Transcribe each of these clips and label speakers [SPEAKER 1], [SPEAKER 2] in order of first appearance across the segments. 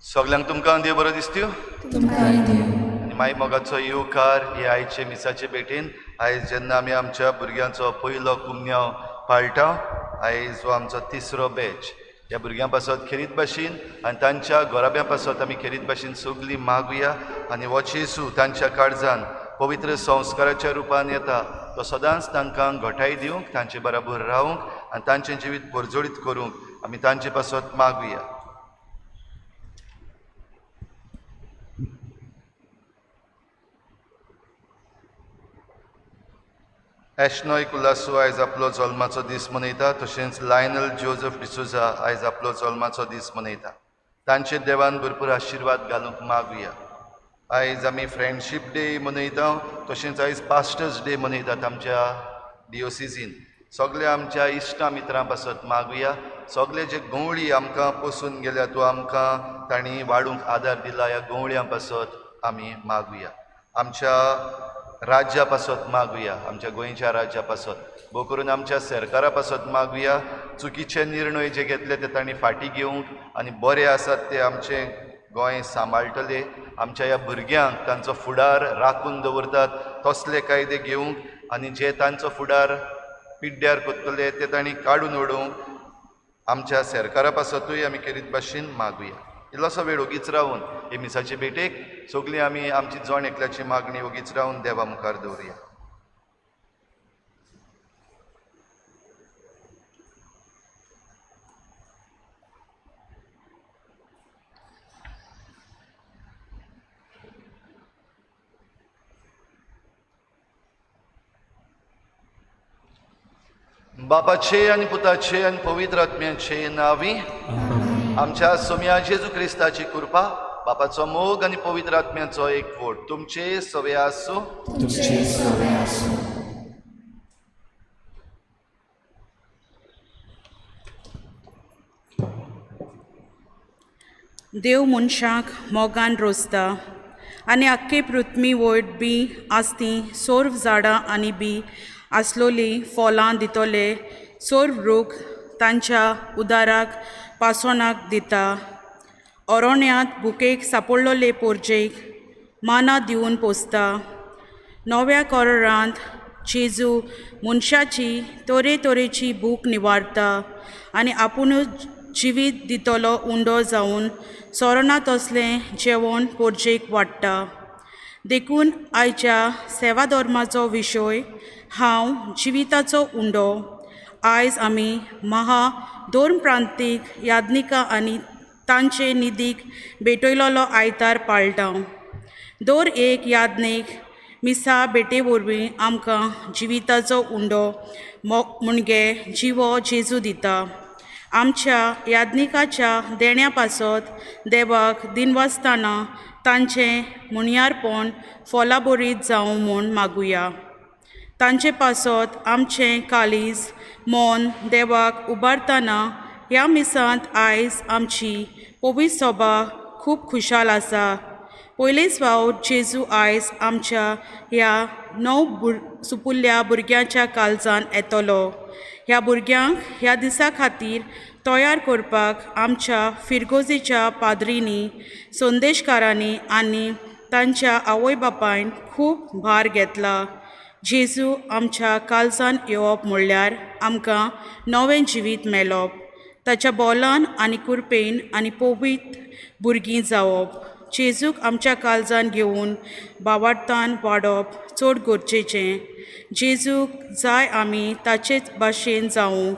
[SPEAKER 1] सगळ्यांक तुमकां देव बरो दिसत्यो आनी माय मोगाचो येवकार हे आयचे मिसाचे भेटेन आयज जेन्ना आमी आमच्या भुरग्यांचो पयलो कुमन्यांव पाळटा आयज हो आमचो तिसरो बॅच ह्या भुरग्यां पासत खेरीत भाशेन आनी तांच्या घोराब्यां पासत आमी खेरीत भाशेन सगळीं मागुया आनी हो जेजू तांच्या काळजान पवित्र संस्काराच्या रुपान येता तो सदांच तांकां घटाय दिवंक तांचे बराबर रावंक आनी तांचें जिवीत परजोडीत करूंक आमी तांचे पासत मागुया. एशनॉय कुलासो आयज आपलो जल्माचो दीस मनयता तशेंच लायनल जोझफ डिसोजा आयज आपलो जल्माचो दीस मनयता. तांचे देवान भरपूर आशिर्वाद घालूंक मागुया. आयज आमी फ्रेंडशीप डे मनयता तशेंच आयज पास्टर्स डे मनयतात आमच्या डिओसिसीन. सगळे आमच्या इश्टा मित्रां पासत मागुया. सगळे जे गवळी आमकां पसून गेल्या तो आमकां तांणी वाडूंक आदार दिला ह्या गवळ्यां पासत आमी मागुया. आमच्या राज्या पासत मागुया आमच्या गोंयच्या राज्या पासत भोव करून आमच्या सरकारा पासत मागुया. चुकीचे निर्णय जे घेतले ते तांणी फाटीं घेवंक आनी बरे आसात ते आमचें गोंय सांबाळटले. आमच्या ह्या भुरग्यांक तांचो फुडार राखून दवरतात तसले कायदे घेवंक आनी जे तांचो फुडार पिड्ड्यार कोत्तले ते तांणी काडून उडोवंक आमच्या सरकारा पासतूय आमी खेरीत भाशेन मागुया. इल्लोसो वेळ ओगीच रावन हे मिसाचे भेटेक सगळीं आमी आमची जण एकल्याची मागणी ओगीच रावन देवा मुखार दवरया. बापाचे आनी पुताचे आनी पवित्र आत्म्याचे नांवी आमच्या सोम्या जेजू क्रिस्ताची कृपा बापाचो मोग आनी पवित्र आत्म्याचो एकवट तुमचे सवे आसूं.
[SPEAKER 2] देव मनशाक मोगान रोसता आनी आख्खे पृथ्वी वयर बी आसती सोर्व झाडां आनी बी आसलोली फॉलां दितोले सोर्व रूख तांच्या उदाराक पासोनाक दिता. अरोण्यांत बुकेक सापडलोले पोरजेक माना दिवन पोसता. नव्या कोरांत जेजू मनशाची तोरेची भूक निवारता आनी आपुणूच जिवीत दितलो उंडो जावन सोरना तसलें जेवण पोरजेक वाडटा. देखून आयच्या सेवा धर्माचो विशय हांव जिविताचो उंडो आयज आमी धर्म प्रांतीक याज्ञिका आनी तांचे निधीक भेटयलोलो आयतार पाळटा. दर एक याज्ञीक मिसा भेटे वरवीं आमकां जिविताचो उंडो मुणगे जिवो जेजू दिता. आमच्या याज्ञिकाच्या देण्या पासत देवाक दिनवासतना तांचें मुणयारपण फलाबरीत जावं म्हूण मागुया. तांचे पासत आमचें कालीज मोन देवाक उबारतना ह्या मिसांत आयज आमची पवित्र सभा खूब खुशाल आसा. पयलेच फावट जेजू आयज आमच्या ह्या सुपुल्ल्या भुरग्यांच्या काळजान येतलो. ह्या भुरग्यांक ह्या दिसा खातीर तयार करपाक आमच्या फिरगोजेच्या पाद्रींनी, संदेशकारांनी आनी तांच्या आवय बापायन खूब भार घेतला. जेजू आमच्या काळजान येवप म्हणल्यार आमकां नवें जिवीत मेळप, ताच्या बोलान आनी कुरपेन आनी पवित्र भुरगीं जावप. जेजूक आमच्या काळजान घेवन भावार्थान वाडप चड गरजेचें. जेजूक जाय आमी ताचेच भाशेन जावंक,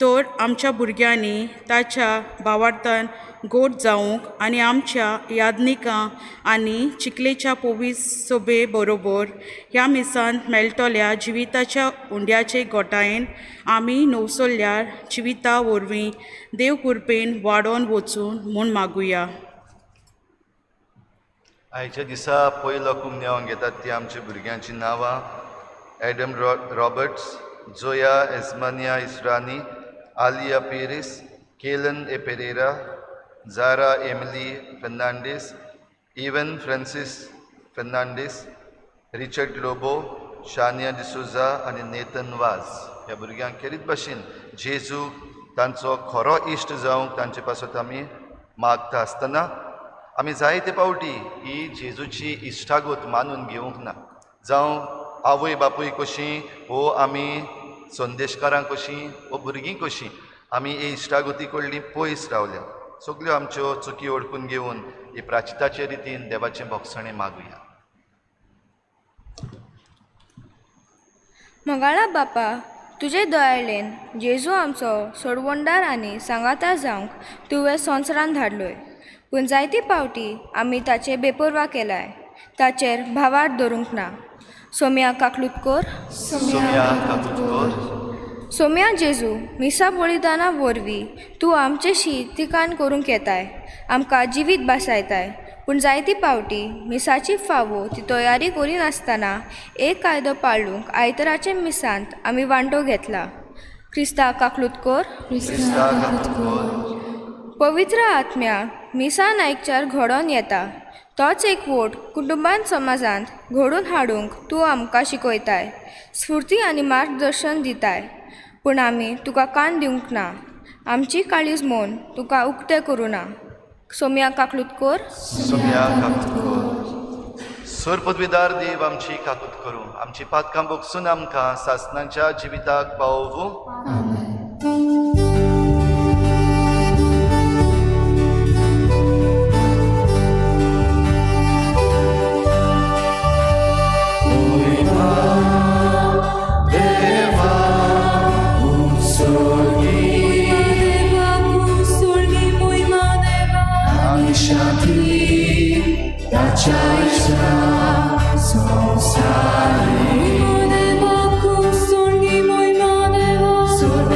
[SPEAKER 2] तर आमच्या भुरग्यांनी ताच्या भावार्थान गोड जावंक आनी आमच्या यादनिकां आनी चिकलेच्या पवित्र सभे बरोबर ह्या मिसांत मेळटल्या जिविताच्या उंड्याचे गोठायेन आमी नवसल्ल्या जिविता वरवीं देव कृपेन वाडोवन वचून म्हूण मागुया.
[SPEAKER 1] आयच्या दिसा पयलो कुमन्यावंक येतात ती आमच्या भुरग्यांची नांवां: Adam Roberts, Zoya Esmania Israni, Aliya Paris, Kellan A Pereira, Zara Emily Fernandes, Evan Francis Fernandes, Richard Lobo, Shania D'Souza आनी नेथन वाज. ह्या भुरग्यांक खेरीत भाशेन जेजू तांचो खरो इश्ट जावंक तांचे पासत आमी मागता आसतना आमी जायते पावटी ही जेजूची इश्टागत मानून घेवंक ना. जावं आवय बापूय कशीं वो आमी संदेशकारां कशीं वो भुरगीं कशीं आमी हे इश्टागती कडलीं पयस रावल्या. सगल्यो आमच्यो चुकी ओळखून घेवन ही प्राचिताचे रितीन देवाचें भोगसणें मागुया.
[SPEAKER 3] मोगाळा बापा, तुजे दयाळेन जेजू आमचो सोडवणदार आनी सांगातार जावंक तुवें संवसारांत धाडलोय. पूण जायती पावटी आमी ताचे बेपरवा केलाय, ताचेर भावार्थ धरूंक ना. सोम्या काकलुतकोर, सोम्या जेजू, मिसा बळिदाना वरवीं तूं आमचेशी तिकान करूंक येताय, आमकां जिवीत बासायताय. पूण जायती पावटी मिसाची फावो ती तयारी करिनासतना एक कायदो पाळूंक आयतराचे मिसांत आमी वांटो घेतला. क्रिस्ता काकलुतकोर, पवित्र आत्म्या मिसान आयकच्यार घडोवन येता. तोच एक वोट कुटुंबान समाजांत घडोवन हाडूंक तूं आमकां शिकयताय, स्फूर्ती आनी मार्गदर्शन दिताय. पूण आमी तुका कान दिवंक ना, आमची काळीज म्हूण तुका उक्तें करूं ना. सोम्या काकलुतकोर,
[SPEAKER 1] सोर पदवीदार देव आमची काकूत करूं, आमची पातकां भोगसून आमकां सासणाच्या जिविताक पावोवूं.
[SPEAKER 4] Sorry.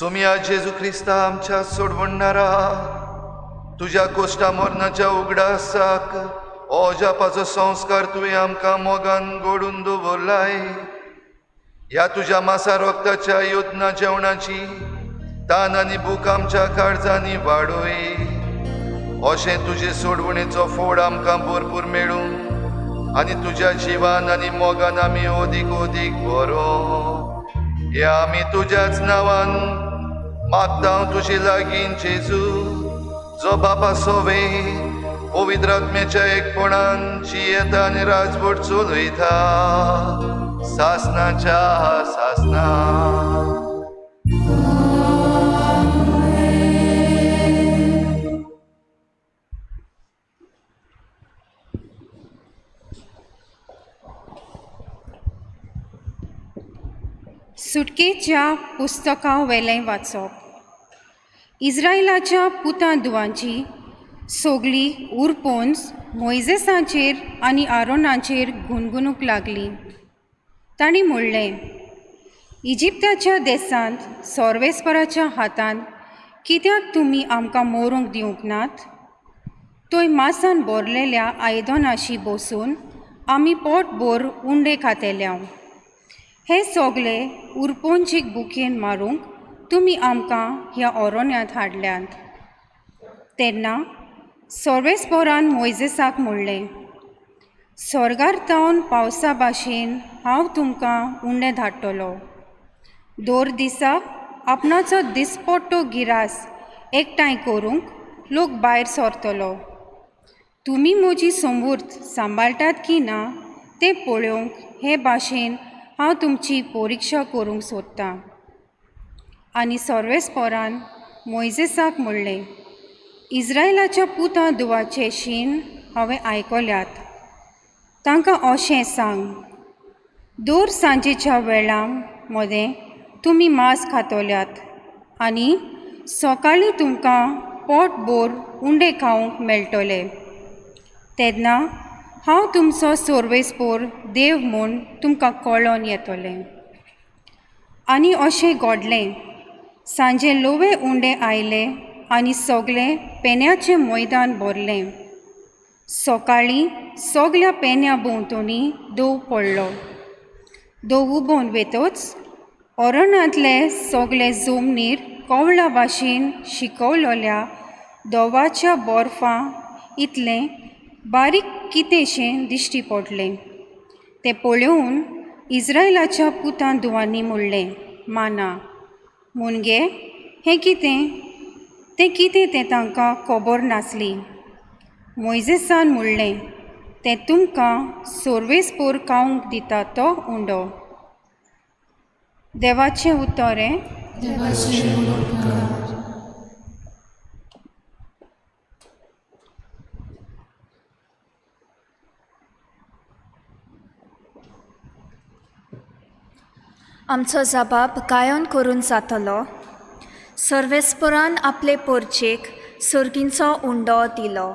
[SPEAKER 1] सोम्या जेजू क्रिस्ता आमच्या सोडवणारा, तुझ्या कोश्टा मरणाच्या उगडासाक अजापाचो संस्कार तुवें आमकां मोगान घडून दवरलाय. ह्या तुज्या मासा रोगताच्या योजना जेवणाची तान आनी भूक आमच्या काळजांनी वाडोय. अशें तुजे सोडवणेचो फोड आमकां भरपूर मेळूं आनी तुज्या जिवान आनी मोगान आमी ओदीक ओदीक बरो. हे आमी तुज्याच नांवान मागता तुजे लागीं जेजू, जो बापा सोवे पवित्र आत्म्याच्या एकपणान जियेता आनी राजवट चलयता सासनाच्या सासना.
[SPEAKER 4] सुटकेच्या पुस्तकां वेलें वाचप. इस्रायलाच्या पुतांदुवांची सोगली उरपोन्स मोइजेसाचेर आनी आरोनाचेर गुणगुणूंक लागली. तांणी म्हणलें, इजिप्ताच्या देसांत सोर्वेस्पराच्या हातांत कित्याक तुमी आमकां मोरूंक दिवंक नात? थंय मासान भरलेल्या आयदनाशी बसून आमी पोटभर उंडे खातेल्या. हे सोगले उरपोनचीक बुकेन मारूंक तुमी आमकां ह्या ओरोन्यांत हाडल्यात. तेन्ना सोर्वेस्पोरान मोइजेसाक म्हणलें, स्वर्गार पावसा भाशेन हांव तुमकां उंडे धाडटलो. दर दिसा आपणाचो दिसपट्टो गिरास एकठांय करूंक लोक भायर सरतलो. तुमी म्हजी समूर्त सांबाळटात की ना तें पळोवंक हे भाशेन हांव तुमची परिक्षा करूंक सोदतां. आनी सोर्वेस्पोरान मोइजेसाक म्हणलें, इस्रायलाच्या पुतांदुवाचे शीन हांवें आयकल्यात. तांकां अशें सांग, दर सांजेच्या वेळां मदें तुमी मांस खातोल्यात आनी सकाळीं तुमकां पोटभर उंडे खावंक मेळटले. तेन्ना हांव तुमचो सोर्वेस्पोर देव म्हूण तुमकां कळोन येतलें. आनी अशें घडलें. सांजे लोवे उंडे आयले आनी सगळें पेन्याचें मैदान भरलें. सकाळीं सगल्या पेन्या भोंवतणी दव पडलो. दव उबोवन वेतोच ओरोणांतले सगळे जमनीर कवळा भाशेन शिकवलेल्या दवाच्या बर्फा इतलें बारीक कितेंशें दिश्टी पडलें. तें पळोवन इस्रायलाच्या पुतांदुवांनी म्हणलें, माना मुणगे हें कितें? तें कितें तें तांकां खबर नासली. मोइजेसान म्हणलें, तें तुमकां सोर्वेस्पोर खावंक दिता तो उंडो. देवाचें उतोरें.
[SPEAKER 5] आमचो जबाब गायन करून जातलो. सर्वेस्परान आपले पोरचेक सर्गींचो उंडो दिलो.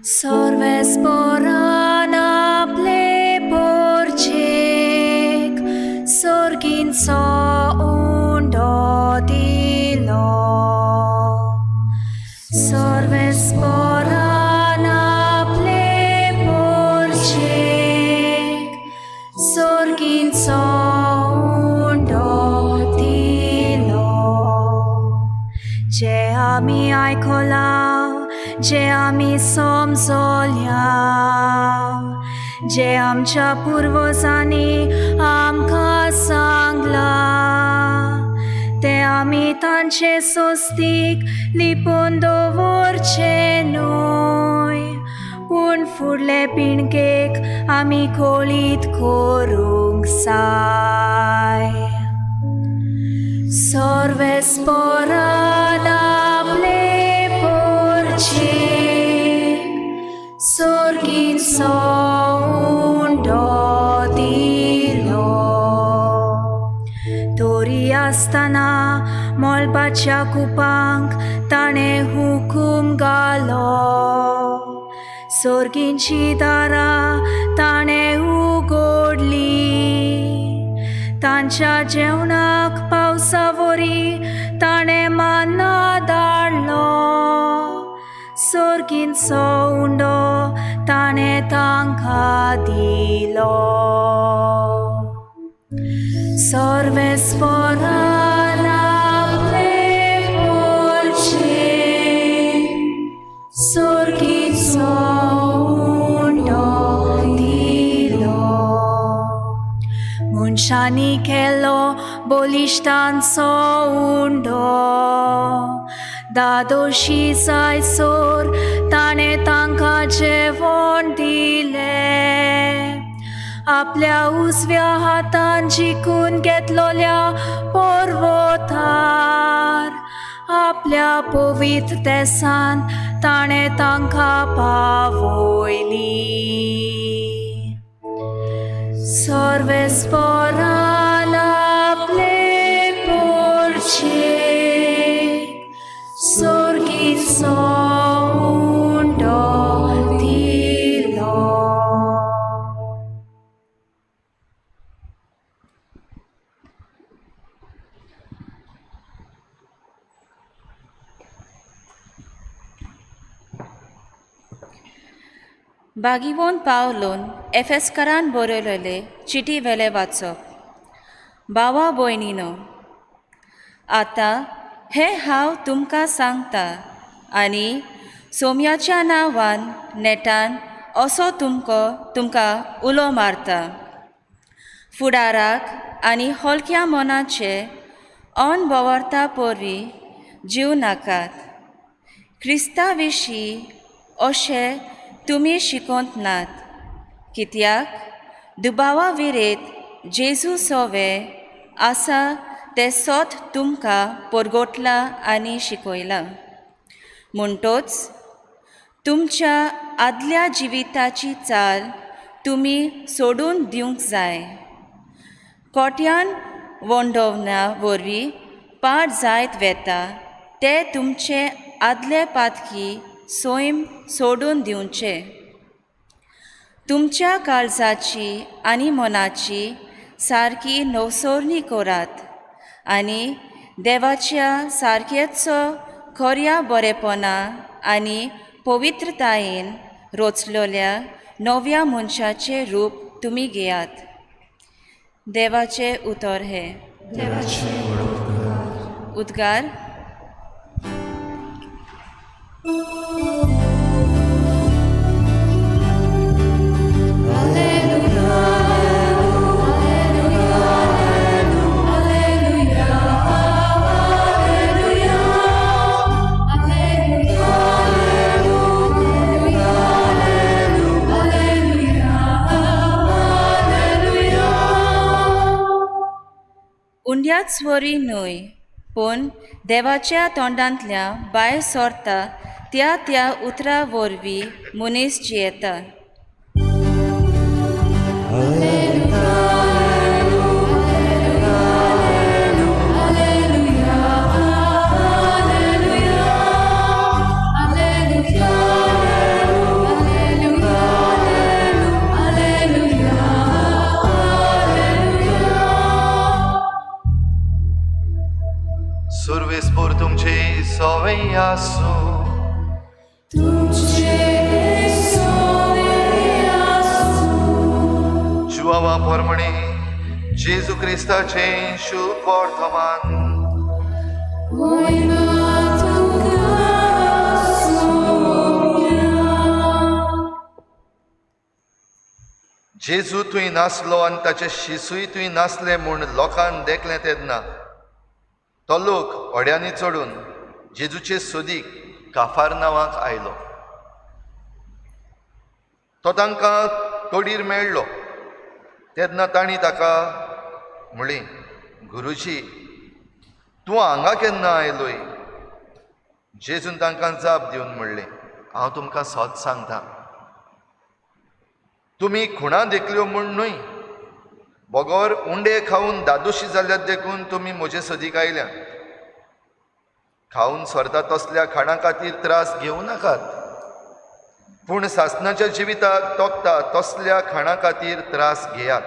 [SPEAKER 5] सर्वेस्परान आपले पोरचेक सर्गींचो उंडो दिलो. सर्वेस्परान आपले पोरचेक सर्गींचो उंडो दिलो. जे आमी आयकला, जे आमी समजल्या, जे आमच्या पुर्वजांनी आमकां सांगला, ते आमी तांचे सोस्तीक लिपोवन दवरचे न्हय, पूण फुडले पिणगेक आमी कळीत करूंक जाय. सर्वेस्परान आपले पोरचेक सर्गींचो उंडो दिलो. तोरी आसतना मोलपाच्या कुपांक ताणें हुकूम घालो सोर्गींची दारां ताणें उगडली तांच्या जेवणाक पावसा वरी ताणें मान्ना धाडलो सोर्गींचो उंडो ताणें तांकां दिलो सर्वेस्परान आपले पोरचे सोर्गींचो उंडो दिलो मनशांनी केलो बलिश्टांचो उंडो दादोशी जायसोर ताणें तांकां जेवण दिलें आपल्या उजव्या हातान जिखून घेतलोल्या पर्वतार आपल्या पवित्र देसान ताणें तांकां पावयली सर्वेस्परान आपले पोरचे सोर्गींचो उंडो दिलो
[SPEAKER 6] बागीवोन पावलोन एफेसकारान बरयलेले चिटी वेले वाचप भावा भयणीनो आतां हें हांव तुमकां सांगता आनी सोम्याच्या नांवान नेटान असो तुमकां उलो मारता फुडाराक आनी हलक्या मनाचे ऑन बोवारता पोरवी जीव नाकात क्रिस्ता विशीं अशें तुमी शिकोवंक नात कित्याक दुबावा विरेत जेजू सोवे आसा ते सोत तुमकां पोरगोटला आनी शिकयला म्हणटोच तुमच्या आदल्या जिविताची चाल तुमी सोडून दिवंक जाय कोट्यान वोंडोवना वरवीं पाड जायत वेता ते तुमचे आदले पातकी सोयम सोडून दिवचे तुमच्या काळजाची आनी मनाची सारकी नवसोरणी करात आनी देवाच्या सारकेचो खऱ्या बरेपणा आनी पवित्रतायेन रोचलोल्या नव्या मनशाचें रूप तुमी घेयात देवाचे उतर हे उद्गार उंड्यात स्वरी न्हय पूण देवाच्या तोंडांतल्या भायर सरता त्या उतरा वरवीं मनीस जियेता
[SPEAKER 1] सर्वेस्पोर तुमचे सवय आसूं जुवावा पोरमणे जेजू क्रिस्ताचें शुभ वर्तमान जेजू तुवें नासलो आनी ताचें शिसूय तुवें नासलें म्हूण लोकांक देखलें तेन्ना तो लोक ओड्यांनी चडून जेजूचे सोदीक काफारनावाक आयलो तो तांकां तोडीर मेळ्ळो तेन्ना तांणी ताका म्हळें गुरुजी तूं हांगा केन्ना आयलोय जेजून तांकां जाप दिवन म्हणलें हांव तुमकां सोत सांगतां तुमी खुणां देखल्यो म्हूण न्हय बोगोर उंडे खावन दादोशी जाल्यात देखून तुमी म्हजे सदीक आयल्यात खाऊन सोरता तसल्या खाणा खातीर त्रास घेवं नाकात, पूण सासणाच्या जिविताक तोखता तसल्या खाणा खातीर त्रास घेयात.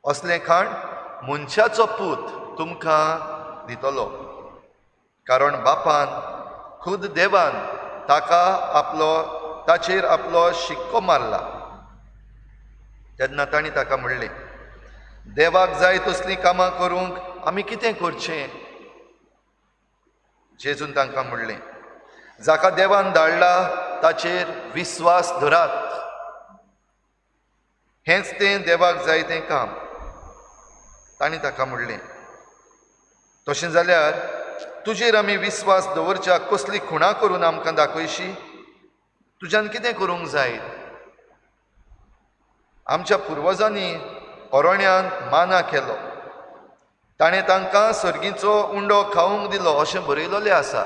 [SPEAKER 1] असलें खाण मनशाचो पूत तुमकां दितलो, कारण बापान खुद देवान ताचेर आपलो शिक्को मारला. तेन्ना तांणी ताका म्हणलें, देवाक जाय तसलीं कामां करूंक आमी कितें करचें? जेजून तांकां म्हणलें, जाका देवान धाडला ताचेर विस्वास धरात. हेंच तें देवाक जाय तें काम. तांणी ताका म्हणलें, तशें जाल्यार तुजेर आमी विस्वास दवरच्या कसली खुणां करून आमकां दाखयशी? तुज्यान कितें करूंक जाय? आमच्या पुर्वजांनी अरण्यान माना केलो, ताणें तांकां सर्गीचो उंडो खावंक दिलो अशें बरयलोलें आसा.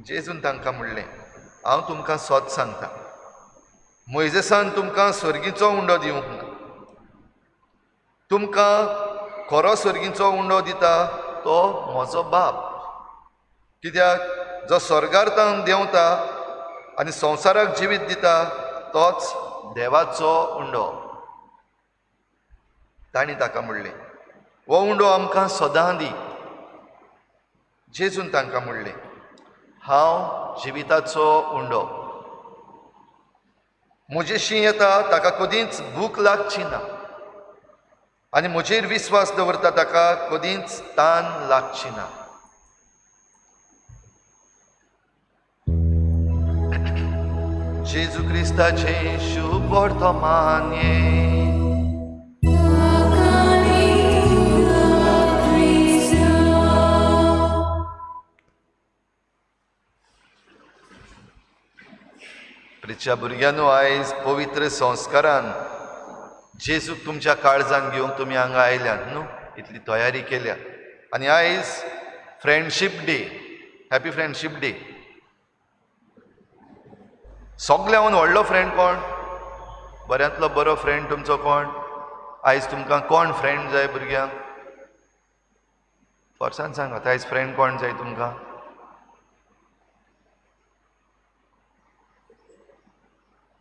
[SPEAKER 1] जेजून तांकां म्हणलें, हांव तुमकां सोत सांगतां, मोइजेसान तुमकां सर्गीचो उंडो दिवंक ना. तुमकां खरो सर्गीचो उंडो दिता तो म्हजो बाप, कित्याक जो स्वर्गार तावन देंवता आनी संवसाराक जिवीत दिता तोच देवाचो उंडो. तांणी ताका म्हणलें, हो उंडो आमकां सदां दी. जेजून तांकां म्हणलें, हांव जिविताचो उंडो. म्हजेशी येता ताका कदींच भूक लागची ना, आनी म्हजेर विस्वास दवरता ताका कदींच तान लागची ना. जेजू क्रिस्ताचे शुभ वर्तमान प्रिच्या भुरग्यांनो, आयज पवित्र संस्कारान जेजूक तुमच्या काळजान घेवंक तुमी हांगा आयल्यात न्हू, इतली तयारी केल्या. आनी आयज friendship day. Happy friendship day. सगळ्याहून व्हडलो फ्रेंड कोण? बऱ्यांतलो बरो फ्रेंड तुमचो कोण? आयज तुमकां कोण फ्रेंड जाय भुरग्यांक? वर्सान सांगात, आयज फ्रेंड कोण जाय तुमकां?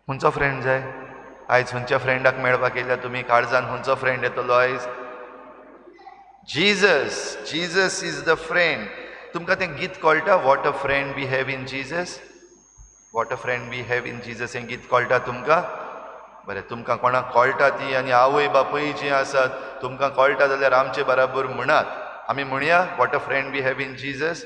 [SPEAKER 1] खंयचो फ्रेंड जाय? आयज खंयच्या फ्रेंडाक मेळपाक येयल्या तुमी? काळजान खंयचो फ्रेंड येतलो आयज? Jesus. Jesus is the friend. तुमकां तें गीत कळटा, what a friend we have in Jesus? What a friend we have in Jesus हें गीत कळटा तुमकां? बरें, तुमकां कोणाक कळटा ती आनी आवय बापूय जीं आसात तुमकां कळटा जाल्यार आमचे बराबर म्हणात. आमी म्हणया, what a friend we have in Jesus.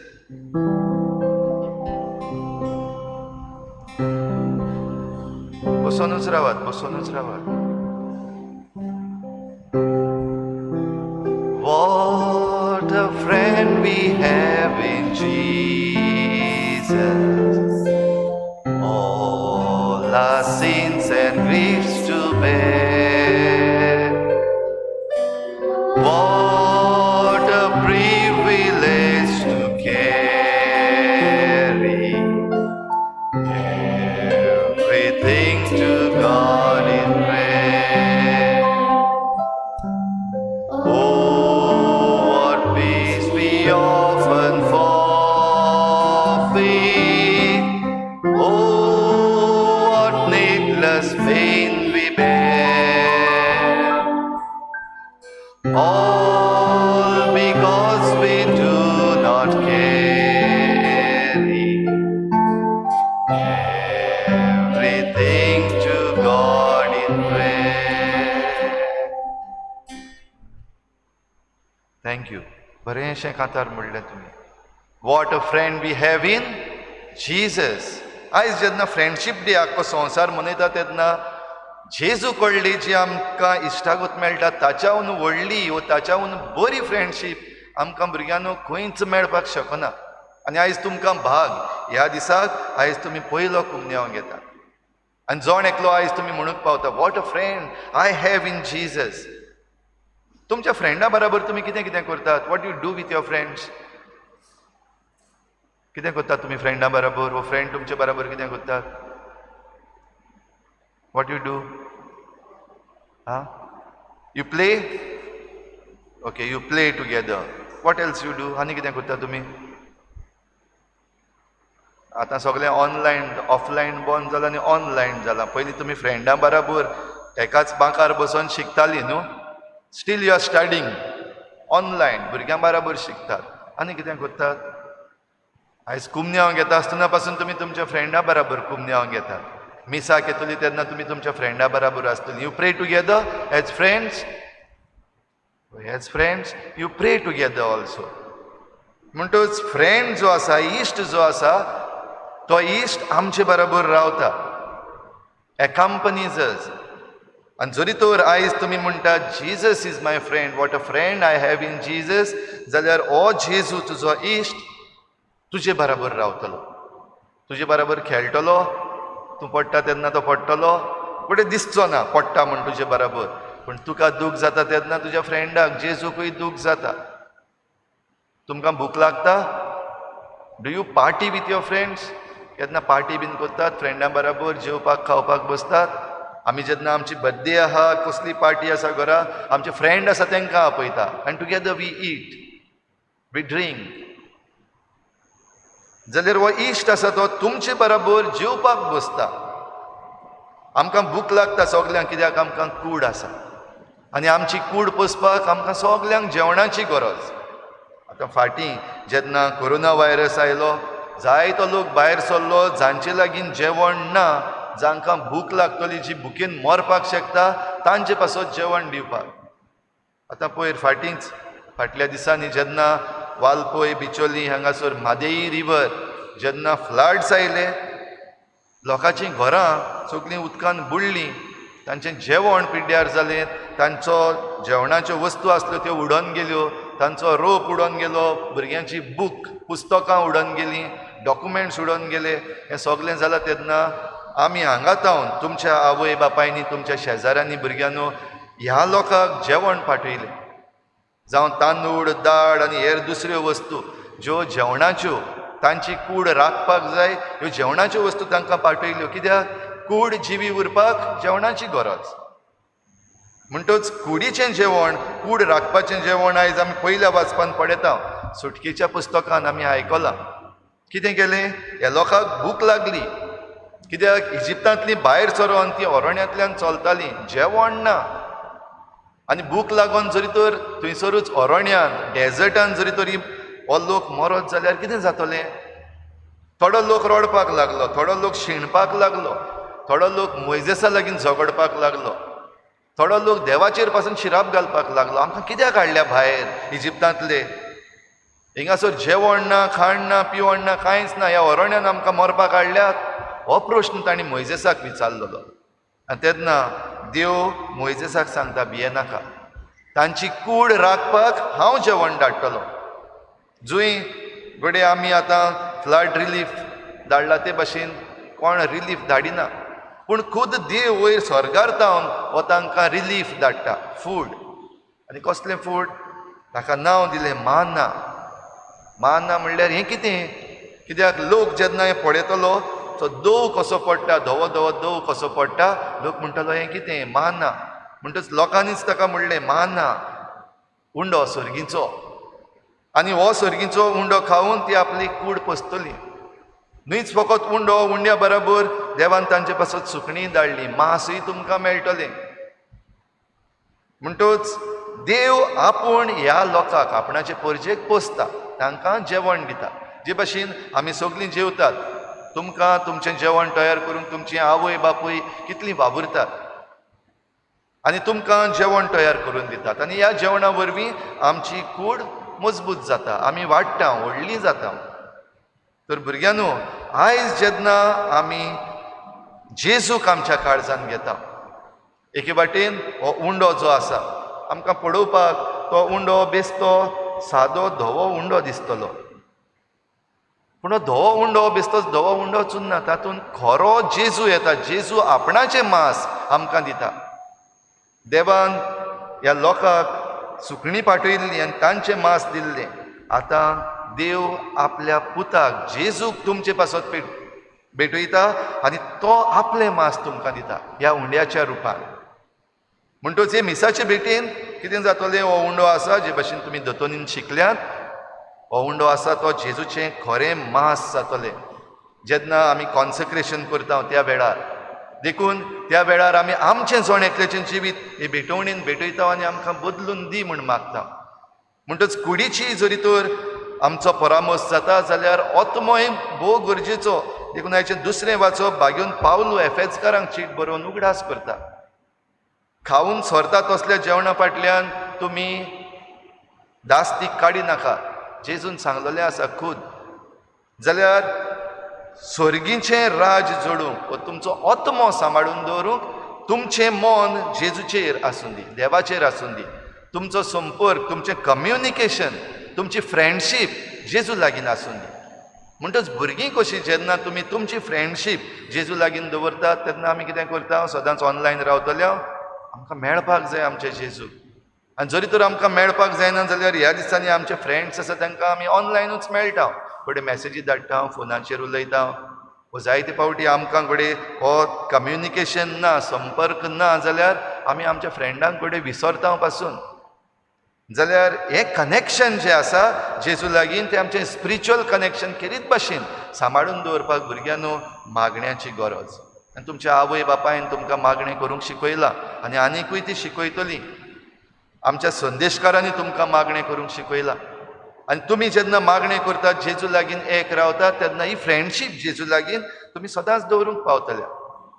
[SPEAKER 1] बसूनच रावात, बसूनच रावात. What a friend we have in Jesus, all our sins and griefs to bear. What a privilege to carry everything to God in prayer. Oh, what peace we often forfeit. Oh, what needless pain we bear. All because we do not carry everything to God in prayer. Thank you. बरेंशें कांतार म्हणलें तुमी. What a friend we have in Jesus. आयज जेन्ना friendship day आख्खो संवसार मनयता तेन्ना जेजू कडली जी आमकां इश्टागत मेळटा ताच्याहून व्हडली वा ताच्याहून बरी फ्रेंडशीप आमकां भुरग्यांनो खंयच मेळपाक शकना. आनी आयज तुमकां भाग, ह्या दिसाक आयज तुमी पयलो कुमन्यांव घेता आनी जोण एकलो आयज तुमी म्हणूंक पावता, what a friend I have in Jesus. तुमच्या फ्रेंडा बरोबर तुमी कितें कितें करतात? What you do with your friends? कितें करतात तुमी फ्रेंडा बरोबर? वो फ्रेंड तुमचे बरोबर कितें करतात? What you do? You play? Okay, you play together. What else you do? आनी कितें करता तुमी? आतां सगळें ऑनलायन, ऑफलायन बंद जालां आनी ऑनलायन जालां. पयलीं तुमी फ्रेंडा बराबर एकाच बांकार बसून शिकतालीं न्हू. Still you are studying online, भुरग्यां बराबर शिकतात. आनी कितें करतात? आयज कुमन्यांव घेता आसतना पासून तुमी तुमच्या फ्रेंडा बराबर कुमन्यांव घेतात. मिसाक येतली तेन्ना तुमी तुमच्या फ्रेंडा बराबर आसतलीं. You pray together as friends. As friends you pray together also. म्हणटच फ्रेंड जो आसा, इश्ट जो आसा, तो इश्ट आमचे बराबर रावता, अकंपनीज अस. आनी जरी तर आयज तुमी म्हणटा Jesus is my friend, what a friend I have in Jesus, जाल्यार हो जेजू तुजो इश्ट तुजे बराबर रावतलो, तुजे बराबर खेळटलो. तूं पडटा तेन्ना तो पडटलो, बट दिसचो ना पडटा म्हण तुजे बराबर. पूण तुका दूख जाता तेन्ना तुज्या फ्रेंडाक जेजूकूय दूख जाता. तुमकां भूक लागता? Do you party with your friends? केन्ना पार्टी बीन करतात फ्रेंडां बराबर, जेवपाक खावपाक बसतात? आमी जेन्ना आमची बर्थडे आहा, कसली पार्टी आसा घरा, आमचे फ्रेंड आसा तांकां आपयता आनी together we eat, we drink. जाल्यार हो इश्ट आसा तो तुमचे बराबर जेवपाक बसता. आमकां भूक लागता सगल्यांक, कित्याक आमकां कूड आसा आनी आमची कूड पोसपाक आमकां सगल्यांक जेवणाची गरज. आतां फाटीं जेन्ना कोरोना व्हायरस आयलो, जायतो लोक भायर सरलो, जांचे लागीं जेवण ना, जांकां भूक लागतली, जी भुकेन मरपाक शकता, तांचे पासत जेवण दिवपाक. आतां पयर फाटींच फाटल्या दिसांनी जेन्ना वालपय, बिचोली हांगासर म्हादेई रिवर जेन्ना फ्लड्स आयले, लोकांचीं घरां सगळीं उदकान बुडलीं, तांचें जेवण पिड्ड्यार जालें, तांचो जेवणाच्यो वस्तू आसल्यो त्यो उडोवन गेल्यो, तांचो रोप उडोवन गेलो, भुरग्यांची बूक पुस्तकां उडोवन गेलीं, डॉक्युमेंट्स उडोवन गेले. हें सगळें जालां तेन्ना आमी हांगा तावन तुमच्या आवय बापायनी, तुमच्या शेजाऱ्यांनी, भुरग्यांनो, ह्या लोकांक जेवण पाठयलें. जावं तांदूळ, दाळ आनी हेर दुसऱ्यो वस्तू ज्यो जेवणाच्यो तांची कूड राखपाक जाय, ह्यो जेवणाच्यो वस्तू तांकां पाठयल्यो. कित्याक? कूड जिवी उरपाक जेवणाची गरज. म्हणटच कुडीचें जेवण, कूड राखपाचें जेवण आयज आमी पयल्या वाचपान पळयता. सुटकेच्या पुस्तकान आमी आयकलां कितें केलें? ह्या लोकांक भूक लागली, कित्याक इजिप्तांतलीं भायर सरोन तीं अरण्यांतल्यान चलतालीं, जेवण ना. आनी भूक लागून जरी तर थंयसरूच अरण्यान, डेजर्टान जरी तरी हो लोक मरत जाल्यार कितें जातलें? थोडो लोक रडपाक लागलो, थोडो लोक शिणपाक लागलो, थोडो लोक मोइजेसा लागीं झगडपाक लागलो, थोडो लोक देवाचेर पासून शिराप घालपाक लागलो. आमकां कित्याक हाडल्या भायर इजिप्तांतले? हिंगासर जेवण ना, खाण ना, पिवण ना, कांयच ना, ह्या अरण्यान आमकां मरपाक हाडल्यात? हो प्रश्न तांणी मोइजेसाक विचारलेलो. आनी तेन्ना देव मोइजेसाक सांगता, भियेनाका, तांची कूड राखपाक हांव जेवण धाडटलो. जुंय घडये आमी आतां फ्लड रिलीफ धाडला ते भाशेन कोण रिलीफ धाडिना, पूण खुद देव वयर स्वर्गार तावन हो तांकां रिलीफ धाडटा, फूड. आनी कसलें फूड? ताका नांव दिलें माना. माना म्हणल्यार हें कितें? कित्याक लोक जेन्ना हें पळयतलो, तो दव कसो पडटा, धवो धवो दव कसो पडटा, लोक म्हणटलो हें कितें? माना. म्हणटच लोकांनीच ताका म्हणलें माना, उंडो सर्गीचो. आनी हो सर्गीचो उंडो खावन ती आपली कूड पोसतली. न्हयच फकत उंडो, उंड्या बराबर देवान तांचे पासत सुकणीं धाडली, मांसूय तुमकां मेळटलें. म्हणटच देव आपूण ह्या लोकांक आपणाचे परजेक पोसता, तांकां जेवण दिता. जे भाशेन आमी सगळीं जेवतात, तुमकां तुमचें जेवण तयार करून तुमची आवय बापूय कितलीं वावुरतात आनी तुमकां जेवण तयार करून दितात. आनी ह्या जेवणा वरवीं आमची कूड मजबूत जाता, आमी वाडटा, व्हडलीं जाता. तर भुरग्यांनो, आयज जेन्ना आमी जेजूक आमच्या काळजान घेता, एके वाटेन हो उंडो जो आसा, आमकां पळोवपाक तो उंडो बेस्तो सादो धवो उंडो दिसतलो, पूण हो धवो उंडो बेस्तो धवो उंडोच ना, तातूंत खरो जेजू येता. जेजू आपणाचें मांस आमकां दिता. देवान ह्या लोकांक सुकणीं पाठयल्लीं आनी तांचें मांस दिल्लें. आतां देव आपल्या पुताक जेजूक तुमचे पासत भेटयता आनी तो आपलें मांस तुमकां दिता ह्या उंड्याच्या रुपान. म्हणटच हे मिसाचे भेटेन कितें जातलें? हो उंडो आसा जे भाशेन तुमी दतोनीन शिकल्यात, हो उंडो आसा तो जेजूचें खरें मास जातलें. जेन्ना आमी कॉन्सक्रेशन करता त्या वेळार देखून त्या वेळार आमी आमचें जण एकल्याचें जिवीत हे भेटवणीन भेटयता आनी आमकां बदलून दी म्हूण मागता. म्हणटच कुडीची जरी तर आमचो परामर्श जाता जाल्यार आत्मोय भोव गरजेचो. देखून हाचें दुसरें वाचप भाग्यून पावलो एफेसकारांक चीट बरोवन उगडास करता. खावून सोरता तसल्या जेवणा फाटल्यान तुमी दास्तीक काडी नाका. जेजून सांगलेलें आसा खूद. जाल्यार स्वर्गीचें राज जोडूंक वा तुमचो आत्मो सांबाळून दवरूंक तुमचें मन जेजूचेर आसूं दी, देवाचेर आसूं दी. तुमचो संपर्क, तुमचें कम्युनिकेशन, तुमची फ्रेंडशीप जेजू लागीं आसूं दी. म्हणटच भुरगीं कशीं जेन्ना तुमी तुमची फ्रेंडशीप जेजू लागीं दवरतात तेन्ना आमी कितें करता, सदांच ऑनलायन रावतले आमकां मेळपाक जाय आमचे जेजू. आनी जरी तर आमकां मेळपाक जायना जाल्यार ह्या दिसांनी आमचे फ्रेंड्स आसा तांकां आमी ऑनलायनूच मेळटा. थोडे मॅसेजी धाडटा, फोनाचेर उलयता. जायते फावटी आमकां कडेन हो कम्युनिकेशन ना, संपर्क ना जाल्यार आमी आमच्या फ्रेंडांक कडेन विसरता पासून. जाल्यार हें कनेक्शन जें आसा जेजू लागीं तें आमचें स्पिरिच्युअल कनेक्शन केरीत भाशेन सांबाळून दवरपाक भुरग्यांनो मागण्याची गरज. आनी तुमच्या आवय बापायन तुमकां मागणें करूंक शिकयलां आनी आनिकूय ती शिकयतली. आमच्या संदेशकारांनी तुमकां मागणें करूंक शिकयलां. आनी तुमी जेन्ना मागणें करतात जेजू लागीं एक रावतात तेन्ना ही फ्रेंडशीप जेजू लागीं तुमी सदांच दवरूंक पावतले.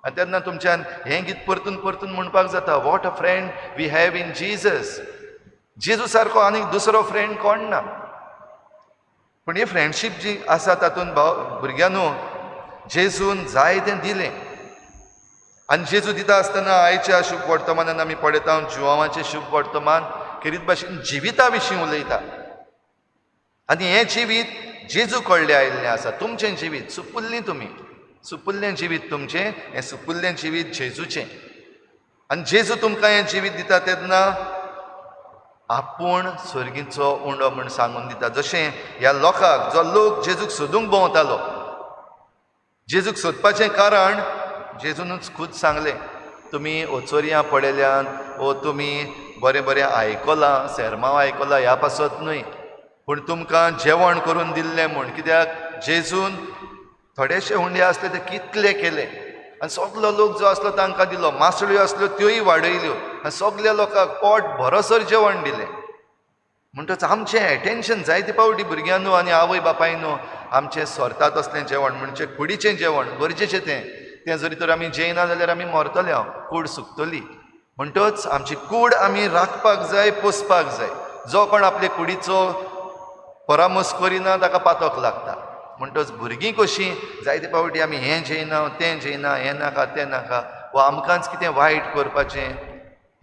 [SPEAKER 1] आनी तेन्ना तुमच्यान हें गीत परतून परतून म्हणपाक जाता, what a friend we have in Jesus. जेजू सारको आनीक दुसरो फ्रेंड कोण ना. पूण ही फ्रेंडशीप जी आसा तातूंत भुरग्यांनो जेजून जायतें दिलें. आनी जेजू दिता आसतना आयच्या शुभ वर्तमानान आमी पळयता जुवांवाचें शुभ वर्तमान करीत भाशेन जिविता विशीं उलयता. आनी हें जिवीत जेजू कडलें आयिल्लें आसा. तुमचें जिवीत सुपुल्लें जिवीत तुमचें, हें सुपुल्लें जिवीत जेजूचें. आनी जेजू तुमकां हें जिवीत दिता तेन्ना आपूण स्वर्गीचो उंडो म्हूण सांगून दिता. जशें ह्या लोकांक जो लोक जेजूक सोदूंक भोंवतालो, जेजूक सोदपाचें कारण जेजूनच खूद सांगलें. तुमी ओचोरयां पळयल्यान वो तुमी बरें बरें आयकलां, सेरमांव आयकलां ह्या पासत न्हय, पूण तुमकां जेवण करून दिल्लें म्हूण. कित्याक जेजून थोडेशे हुंडे आसले ते कितले केले आनी सगलो लोक जो आसलो तांकां दिलो. मासळ्यो आसल्यो त्योय वाडयल्यो आनी सगल्या लोकांक पोट भरोसर जेवण दिलें. म्हणटच आमचें एटेन्शन जायते फावटी भुरग्यांनो आनी आवय बापायनो आमचें सोरता तसलें जेवण म्हणजे कुडीचें जेवण गरजेचें तें जरी तर आमी जेयना जाल्यार आमी मरतले, कूड सुकतली. म्हणटच आमची कूड आमी राखपाक जाय, पोसपाक जाय. जो कोण आपले कुडीचो परामर्श करिना ताका पातोक लागता. म्हणटच भुरगीं कशीं जायते फावटी आमी हें जेयना तें जेयना, हें नाका तें नाका, वा आमकांच कितें वायट करपाचें,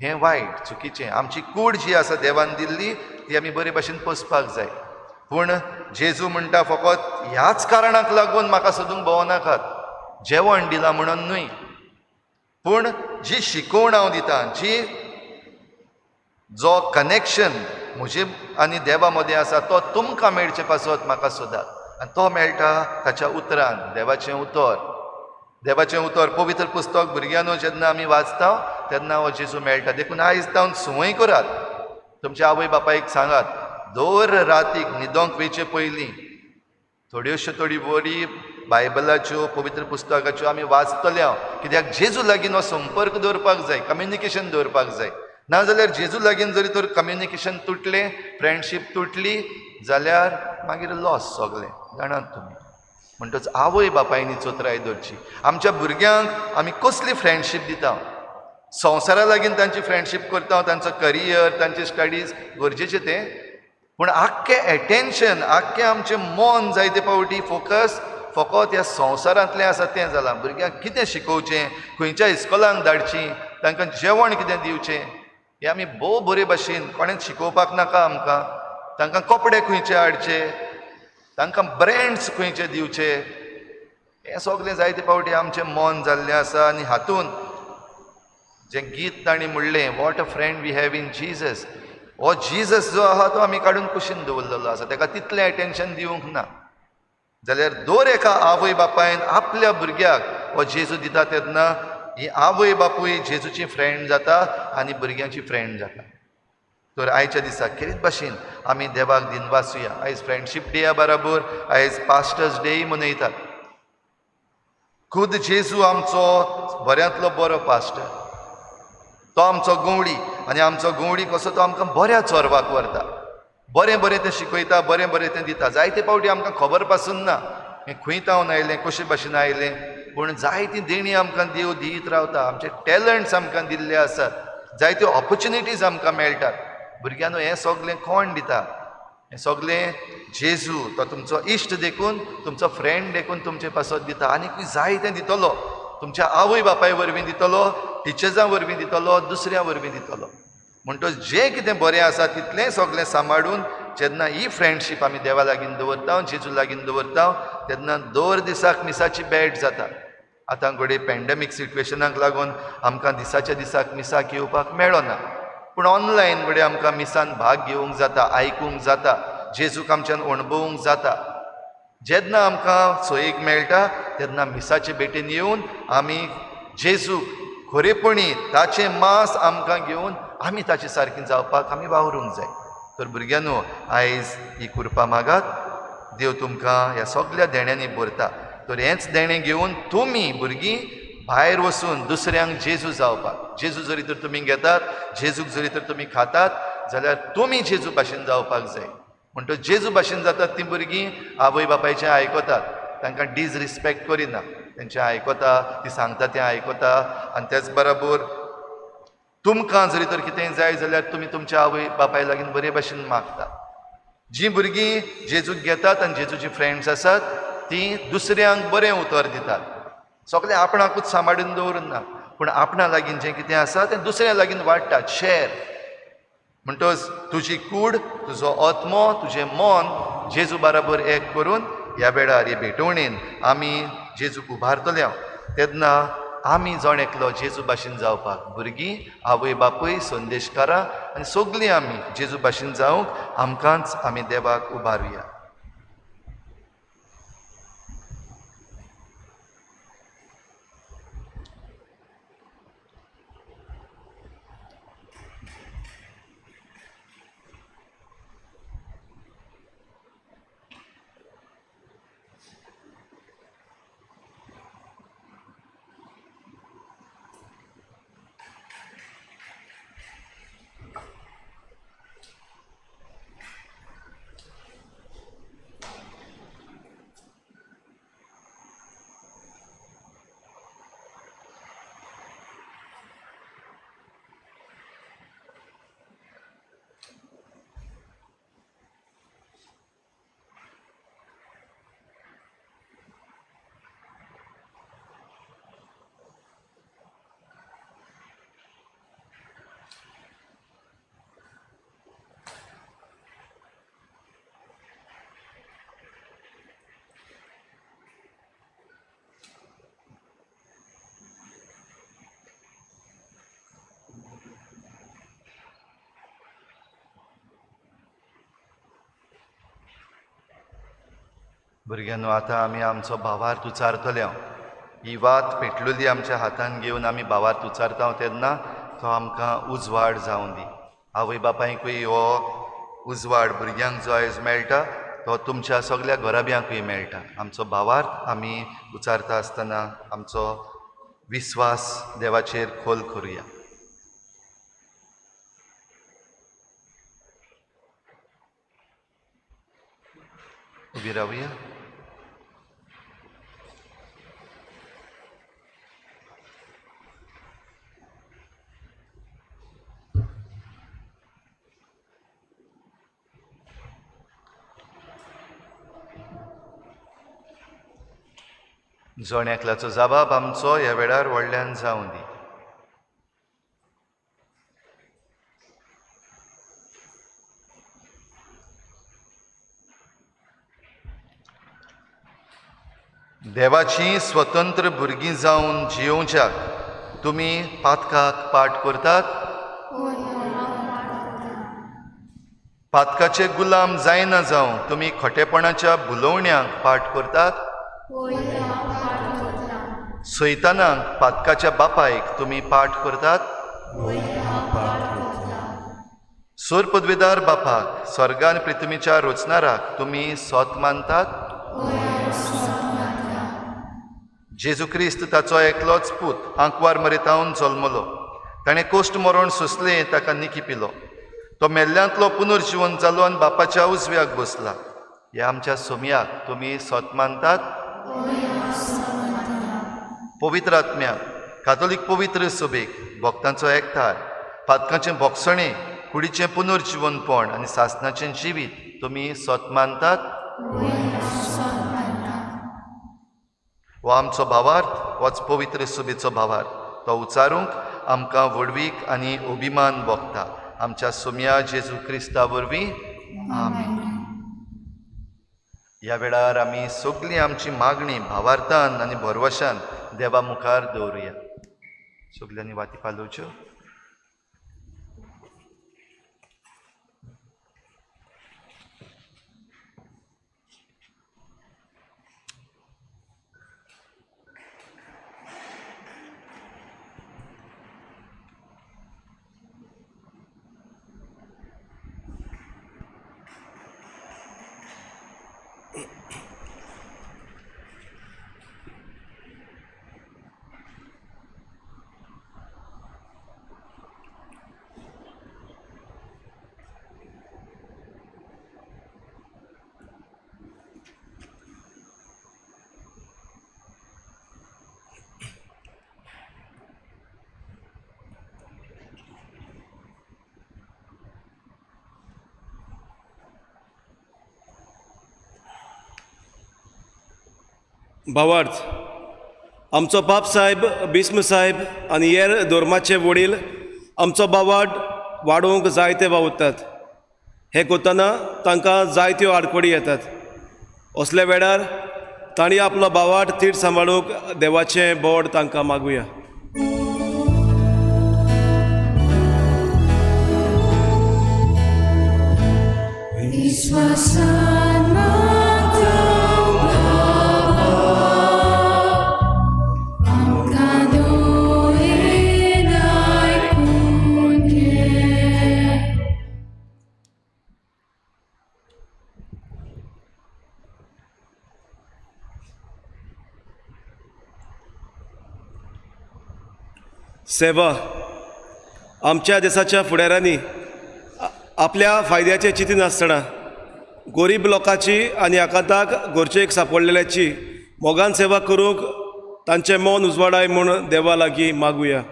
[SPEAKER 1] हें वायट चुकीचें. आमची कूड जी आसा देवान दिल्ली ती आमी बरे भाशेन पोसपाक जाय. पूण जेजू म्हणटा फकत ह्याच कारणाक लागून म्हाका सोदूंक भोंवनाकात, जेवण दिलां म्हणून न्हय, पूण जी शिकवण हांव दितां, जो कनेक्शन म्हजे आनी देवा मदें आसा तो तुमकां मेळचे पासत म्हाका सोदात. आनी तो मेळटा ताच्या उतरान. देवाचें उतर पवित्र पुस्तक भुरग्यांनो जेन्ना आमी वाचता तेन्ना हो जेजू मेळटा. देखून आयज जावन संवय करात. तुमच्या आवय बापायक सांगात, दर रातीक न्हिदोंक वयचे पयलीं थोडी वरी बायबलाच्यो पवित्र पुस्तकाच्यो आमी वाचतले. कित्याक जेजू लागीं हो संपर्क दवरपाक जाय, कम्युनिकेशन दवरपाक जाय. नाजाल्यार जेजू लागीं जरी तर कम्युनिकेशन तुटलें, फ्रेंडशीप तुटली जाल्यार मागीर लॉस सगलें, जाणात तुमी. म्हणटच आवय बापायनी चोत्राय धरची. आमच्या भुरग्यांक आमी कसली फ्रेंडशीप दिता? संवसारा लागीं तांची फ्रेंडशीप करता, तांचो करियर, तांची स्टडीज गरजेचें तें, पूण आख्खें एटेन्शन, आख्खें आमचें मन जायते फावटी फोकस फकत ह्या संवसारांतलें आसा तें जालां. भुरग्यांक कितें शिकोवचें, खंयच्या इस्कॉलांक धाडचीं, तांकां जेवण कितें दिवचें, हें आमी भोव बरे भाशेन कोणेंच शिकोवपाक नाका आमकां. तांकां कपडे खंयचे हाडचे, तांकां ब्रँड्स खंयचे दिवचे, हें सगलें जायते फावटी आमचें मन जाल्लें आसा. आनी हातूंत जें गीत तांणी म्हणलें, what a friend we have in Jesus, हो जीजस जो आहा तो आमी काडून कुशीन दवरलेलो आसा, ताका तितलें एटेन्शन दिवंक ना. जाल्यार दर एका आवय बापायन आपल्या भुरग्याक हो जेजू दिता तेन्ना ही आवय बापूय जेजूची फ्रेंड जाता आनी भुरग्यांची फ्रेंड जाता. तर आयच्या दिसा खेरीत भाशेन आमी देवाक दिनवासुया. आयज फ्रेंडशीप डेया बरोबर आयज पास्टर्स डेय मनयतात. खुद जेजू आमचो बऱ्यांतलो बरो पास्टर, तो आमचो गवडी, आनी आमचो गवडी कसो तो आमकां बऱ्या चोरवाक व्हरता, बरें बरें तें शिकयता, बरें बरें तें दिता. जायते फावटी आमकां खबर पासून ना हें खंय तावन आयलें, कशे भाशेन आयलें, पूण जायती देणी आमकां देव दित रावता. आमचे टॅलंट्स आमकां दिल्ले आसात, जायत्यो ऑपॉर्च्युनिटीज आमकां मेळटात. भुरग्यांनो हें सगळें कोण दिता? हें सगळें जेजू. तो तुमचो इश्ट देखून, तुमचो फ्रेंड देखून तुमचे पासत दिता. आनीकूय जायतें दितलो. तुमच्या आवय बापाय वरवीं दितलो, टिचर्सां वरवीं दितलो, दुसऱ्या वरवीं दितलो. म्हणटच जें कितें बरें आसा तितलें सगळें सांबाळून जेन्ना ही फ्रेंडशीप आमी देवा लागीं दवरता, जेजू लागीं दवरता, तेन्ना दर दिसाक मिसाची भेट जाता. आतां घडये पॅन्डेमीक सिट्युएशनाक लागून आमकां दिसाच्या दिसाक मिसाक येवपाक मेळना, पूण ऑनलायन घडये आमकां मिसान भाग घेवंक जाता, आयकूंक जाता, जेजूक आमच्यान अणभवूंक जाता. जेन्ना आमकां सोयेक मेळटा तेन्ना मिसाचे भेटेन येवन आमी जेजूक खरेपणी ताचें मांस आमकां घेवन आमी ताचे सारकीं जावपाक आमी वावरूंक जाय. तर भुरग्यांनो, आयज ही कृपा मागात. देव तुमकां ह्या सगळ्या देण्यांनी भरता. तर हेंच देणें घेवन तुमी भुरगीं भायर वचून दुसऱ्यांक जेजू जावपाक, जेजू जरी तर तुमी घेतात, जेजूक जरी तर तुमी खातात, जाल्यार तुमी जेजू भाशेन जावपाक जाय. म्हणटच जेजू भाशेन जातात तीं भुरगीं आवय बापायचें आयकतात, तांकां डिसरिस्पेक्ट करिना, तेंचें आयकता, तीं सांगता तें आयकता. आनी तेच बरोबर तुमकां जरी तर कितेंय जाय जाल्यार तुमी तुमच्या आवय बापाय लागीं बरे भाशेन मागता. जीं भुरगीं जेजूक घेतात आनी जेजूची फ्रेंड्स आसात तीं दुसऱ्यांक बरें उतर दितात. सगळें आपणाकूच सांबाळून दवरून ना, पूण आपणा लागीं जें कितें आसा तें दुसऱ्या लागीं वाडटात, शेअर. म्हणटच तुजी कूड, तुजो आत्मो, तुजें मन जेजू बरोबर एक करून ह्या वेळार हे भेटवणेन आमी जेजूक उबारतले. तेन्ना आमी जण एकलो जेजू भाशेन जावपाक भुरगीं, आवय बापूय, संदेशकारां आनी सगळीं आमी जेजू भाशेन जावंक आमकांच आमी देवाक उबारुया. भुरग्यांनो, आतां आमी आमचो भावार्थ उचारतले. ही वात पेटलेली आमच्या हातान घेवन आमी भावार्थ उचारता तेन्ना तो आमकां उजवाड जावं दी. आवय बापायकूय हो उजवाड भुरग्यांक जो आयज मेळटा तो तुमच्या सगळ्या घराब्यांकूय मेळटा. आमचो भावार्थ आमी उचारता आसतना आमचो विस्वास देवाचेर खोल करुया. उबी रावुया. जण एकल्याचो जबाब आमचो ह्या वेळार व्हडल्यान जावं दी. देवाची स्वतंत्र भुरगीं जावन जियोवच्याक तुमी पातकाक पाठ करतात. पातकाचे गुलाम जायना जावं तुमी खोटेपणाच्या भुलवण्यांक पाठ करतात. सैतानाक पातकाच्या बापायक तुमी पाठ करतात. सूर पदवीदार बापाक स्वर्ग आनी पृथ्वीच्या रचणाराक तुमी सोत मानतात? जेजू क्रिस्त ताचो एकलोच पूत आंकवार मरितावन जल्मलो. ताणें कोश्ट मरण सोंसलें, ताका निकी पिलो. तो मेल्ल्यांतलो पुनर्जीवन जालो आनी बापाच्या उजव्याक बसला. ह्या आमच्या सोमयाक तुमी सोत मानतात? पवित्र आत्म्याक, कातोलीक पवित्र सभेक, भक्तांचो एकठांय, पातकांचें भोगसणें, कुडीचें पुनर्जीवनपण आनी सासणाचें जिवीत तुमी सोत मानतात? हो आमचो भावार्थ, होच पवित्र सभेचो भावार्थ. तो उचारूंक आमकां व्हडवीक आनी अभिमान भोगता. आमच्या सोम्या जेजू क्रिस्ता वरवीं आमेन. ह्या वेळार आमी सगळीं आमची मागणी भावार्थान आनी भरवशान देवा मुखार दवरुया. सगल्यांनी वाती पालोवच्यो.
[SPEAKER 7] भावार्थ, आमचो बाप साहेब बिस्म साहेब आनी हेर धर्माचे वडील आमचो बावार्ड वाडोवंक जायते वावुरतात. हें करतना तांकां जायत्यो आडखडी येतात. असल्या वेळार तांणी आपलो बावार्ड तीड सांबाळूंक देवाचें बोड तांकां मागुया. सेवा आमच्या देशाच्या फुडाऱ्यांनी आपल्या फायद्याचे चिंतिनासतना गरीब लोकांची आनी आकांताक गोरचेक सांपडलेल्याची मोगान सेवा करूंक तांचें मन उजवाडाय म्हूण देवा लागीं मागुया.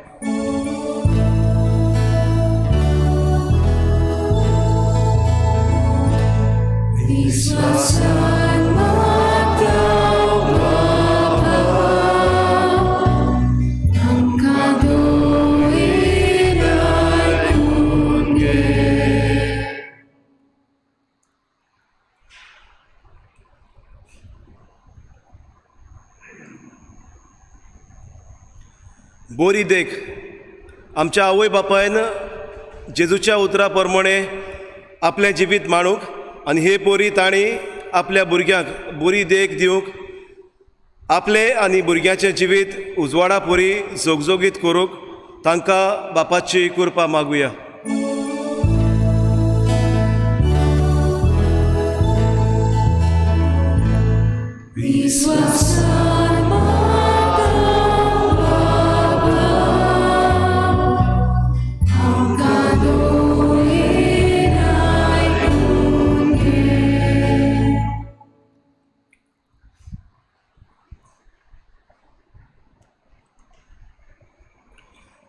[SPEAKER 7] बोरी देख आमच्या आवय बापायन जेजूच्या उतरा प्रमाणे आपलें जिवीत माणूंक आनी हे पोरी तांणी आपल्या भुरग्यांक बरी देख दिवंक आपले आनी भुरग्याचें जिवीत उजवाडा पोरी जोगजोगीत करूंक तांकां बापाची कृपा मागुया.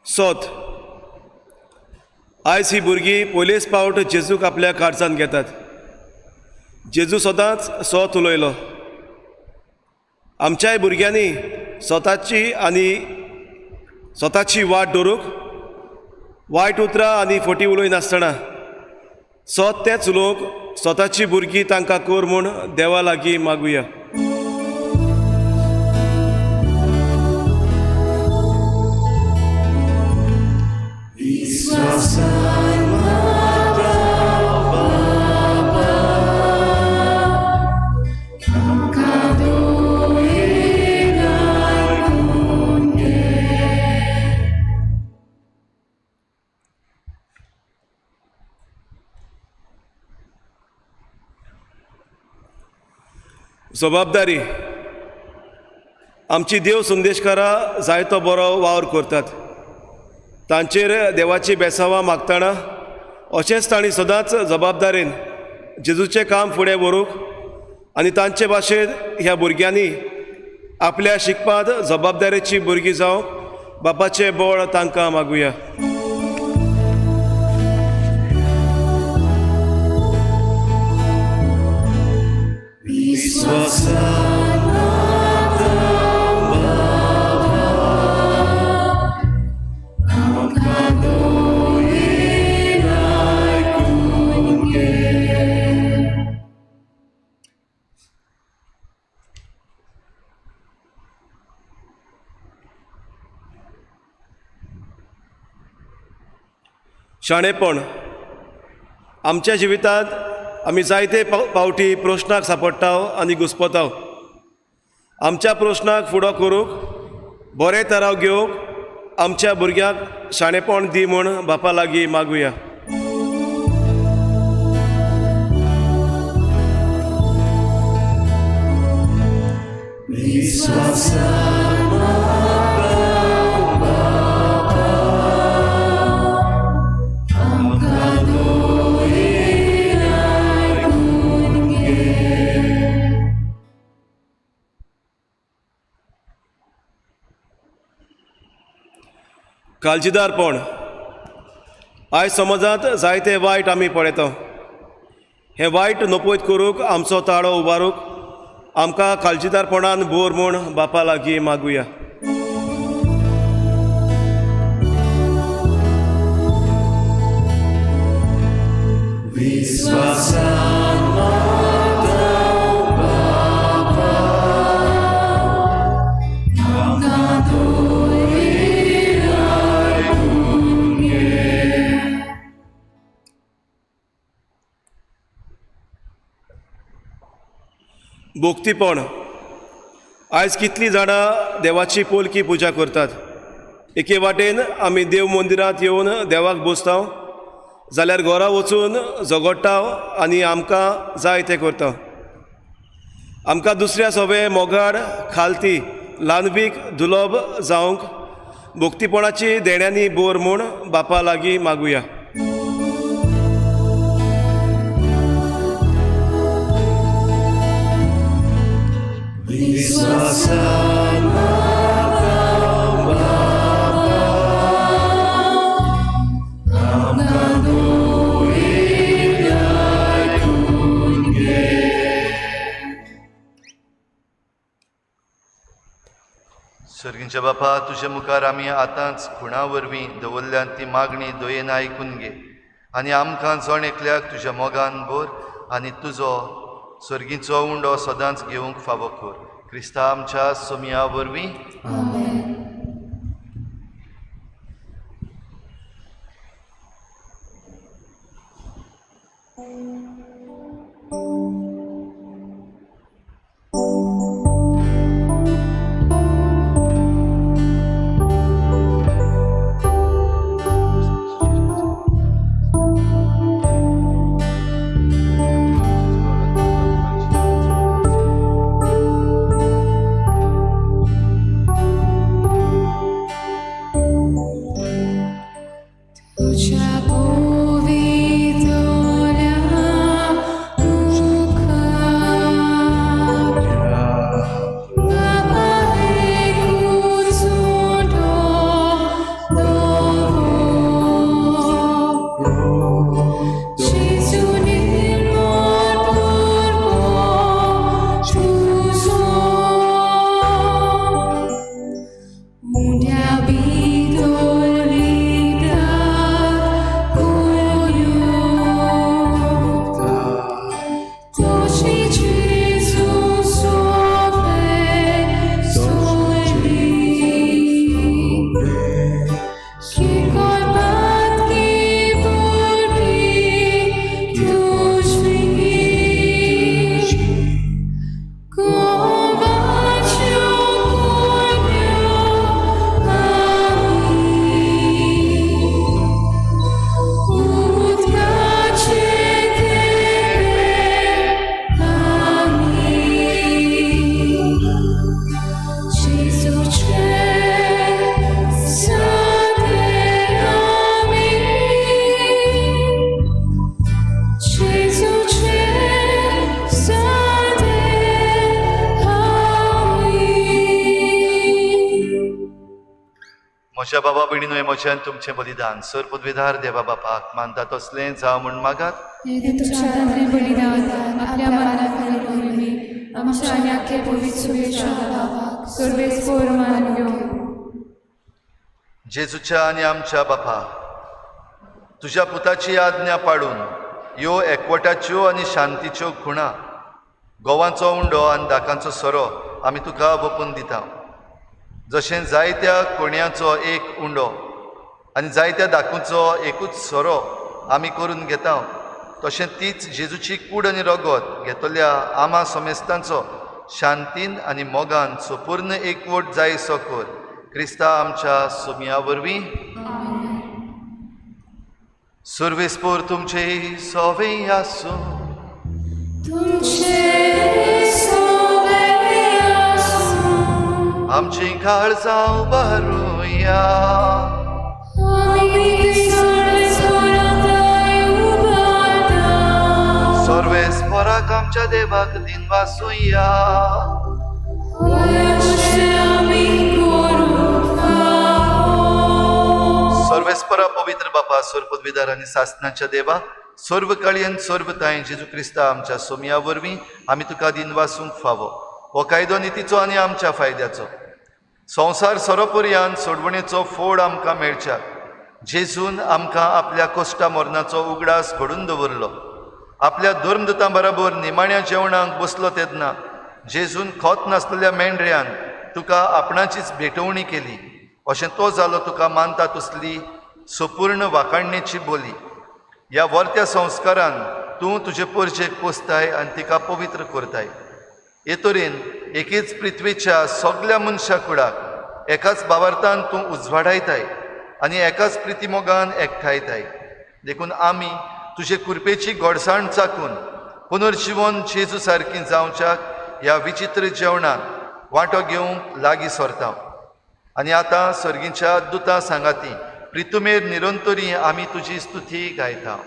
[SPEAKER 7] सोत आयज ही भुरगीं पयलेच पावट जेजूक आपल्या काळजांत घेतात. जेजू सदांच सोत उलयलो. आमच्याय भुरग्यांनी स्वताची वाट दवरूंक वायट उतरां आनी फटी उलयनासतना सोत तेंच उलोवंक स्वताची भुरगीं तांकां कर म्हूण देवा लागीं मागुया. जबाबदारी आमची देव संदेशकारां जायतो बरो वावर करतात. तांचेर देवाची बेसावां मागतना अशेंच तांणी सदांच जबाबदारेन जेजूचें काम फुडें व्हरूंक आनी तांचे भाशेन ह्या भुरग्यांनी आपल्या शिकपांत जबाबदारेची भुरगीं जावंक बापाचें बळ तांकां मागुया. शाणेपण आमच्या जिवितांत आमी जायते पावटी प्रश्नाक सांपडटाव आनी घुस्पताव. आमच्या प्रश्नाक फुडो करूंक बरे तराव घेवंक आमच्या भुरग्यांक शाणेपण दी म्हूण बापा लागीं मागुया. काळजीदारपण आयज समाजांत जायते वायट आमी पळयता. हे वायट नपयत करूंक आमचो ताळो उबारूंक आमकां काळजीदारपणान बोर म्हूण बापा लागीं मागुया. भोक्तीपण आयज कितलीं जाणां देवाची पोलकी पुजा करतात. एके वाटेन आमी देव मंदिरांत येवन देवाक बोसताव जाल्यार घरा वचून झगडटाव आनी आमकां जाय तें करता. आमकां दुसऱ्या सवे मोगाड खालती ल्हानबीक दुलोब जावंक भोक्तीपणाची देण्यांनी बोर म्हूण बापा लागीं मागुया.
[SPEAKER 1] सर्गींच्या बापा तुजे मुखार आमी आतांच खुणा वरवीं दवरल्यान ती मागणी दयेन आयकून घे आनी आमकां जण एकल्याक तुज्या मोगान भर आनी तुजो सर्गीचो उंडो सदांच घेवंक फावो कर. क्रिस्ता आमच्या सोमया वरवीं. म्हज्या बाबा भयणीनूय म्हज्यान तुमचें बलिदान सर पदवीदार देवा बापाक मानता तसलें जावं म्हूण मागात.
[SPEAKER 5] हे तुमच्या हातांतलें बलिदान आपल्या मनाखाली दवरली आमच्या आनी आख्खे पवित्र सुबेच्या बापाक सर्वेस्पोर मान घेवं.
[SPEAKER 1] जेजूच्या आनी आमच्या बापा, तुज्या पुताची आज्ञा पाळून ह्यो एकवटाच्यो आनी शांतीच्यो खुणा गोवांचो उंडो आनी दाकांचो सोरो आमी तुका ओपून दिता. जशें जायत्या कोणयाचो एक उंडो आनी जायत्या दाखूंचो एकूच सोरो आमी करून घेता, तशें तीच जेजूची कूड आनी रगत घेतल्या आमा समेस्तांचो शांतीन आनी मोगान संपूर्ण एकवट जायसो कर. क्रिस्ता आमच्या सोमया वरवीं. सर्वेस्पोर तुमचे सोवें आसूं. आमची काळजां उबारुया. सर्वेस्पोराक आमच्या देवाक दिन वासुया. सर्वेस्परा पवित्र बापा सर पदवीदार आनी सासणाच्या देवा, सर्व काळयेन सर्व ताय जेजू क्रिस्ता आमच्या सोमया वरवीं आमी तुका दिन वासूंक फावो. हो कायदो नितीचो आनी आमच्या फायद्याचो. संवसार सोरोपर्यंत सोडवणेचो फोड आमकां मेळच्या. जेजून आमकां आपल्या कोश्टा मरणाचो उगडास घडून दवरलो. आपल्या धर्मदुतां बरोबर निमाण्या जेवणाक बसलो तेन्ना जेजून खोत नासलेल्या मेंढऱ्यान तुका आपणाचीच भेटवणी केली. अशें तो जालो तुका मानता तसली संपूर्ण वाखाणणेची बोली. ह्या वर्त्या संस्कारान तूं तुजे परजेक पोसताय आनी तिका पवित्र करताय. हे तरेन एकेच पृथ्वीच्या सगळ्या मनशा कुळाक एकाच भावार्थान तूं उजवाडायताय आनी एकाच प्रितीमोगान एकठायताय. देखून आमी तुजे कृपेची गोडसाण चाकून पुनर्जीवन जेजू सारकीं जावच्याक ह्या विचित्र जेवणाक वांटो घेवंक लागीं सरता. आनी आतां सर्गीच्या दुतां सांगाती प्रितुमेर निरंतरी आमी तुजी स्तुती गायता.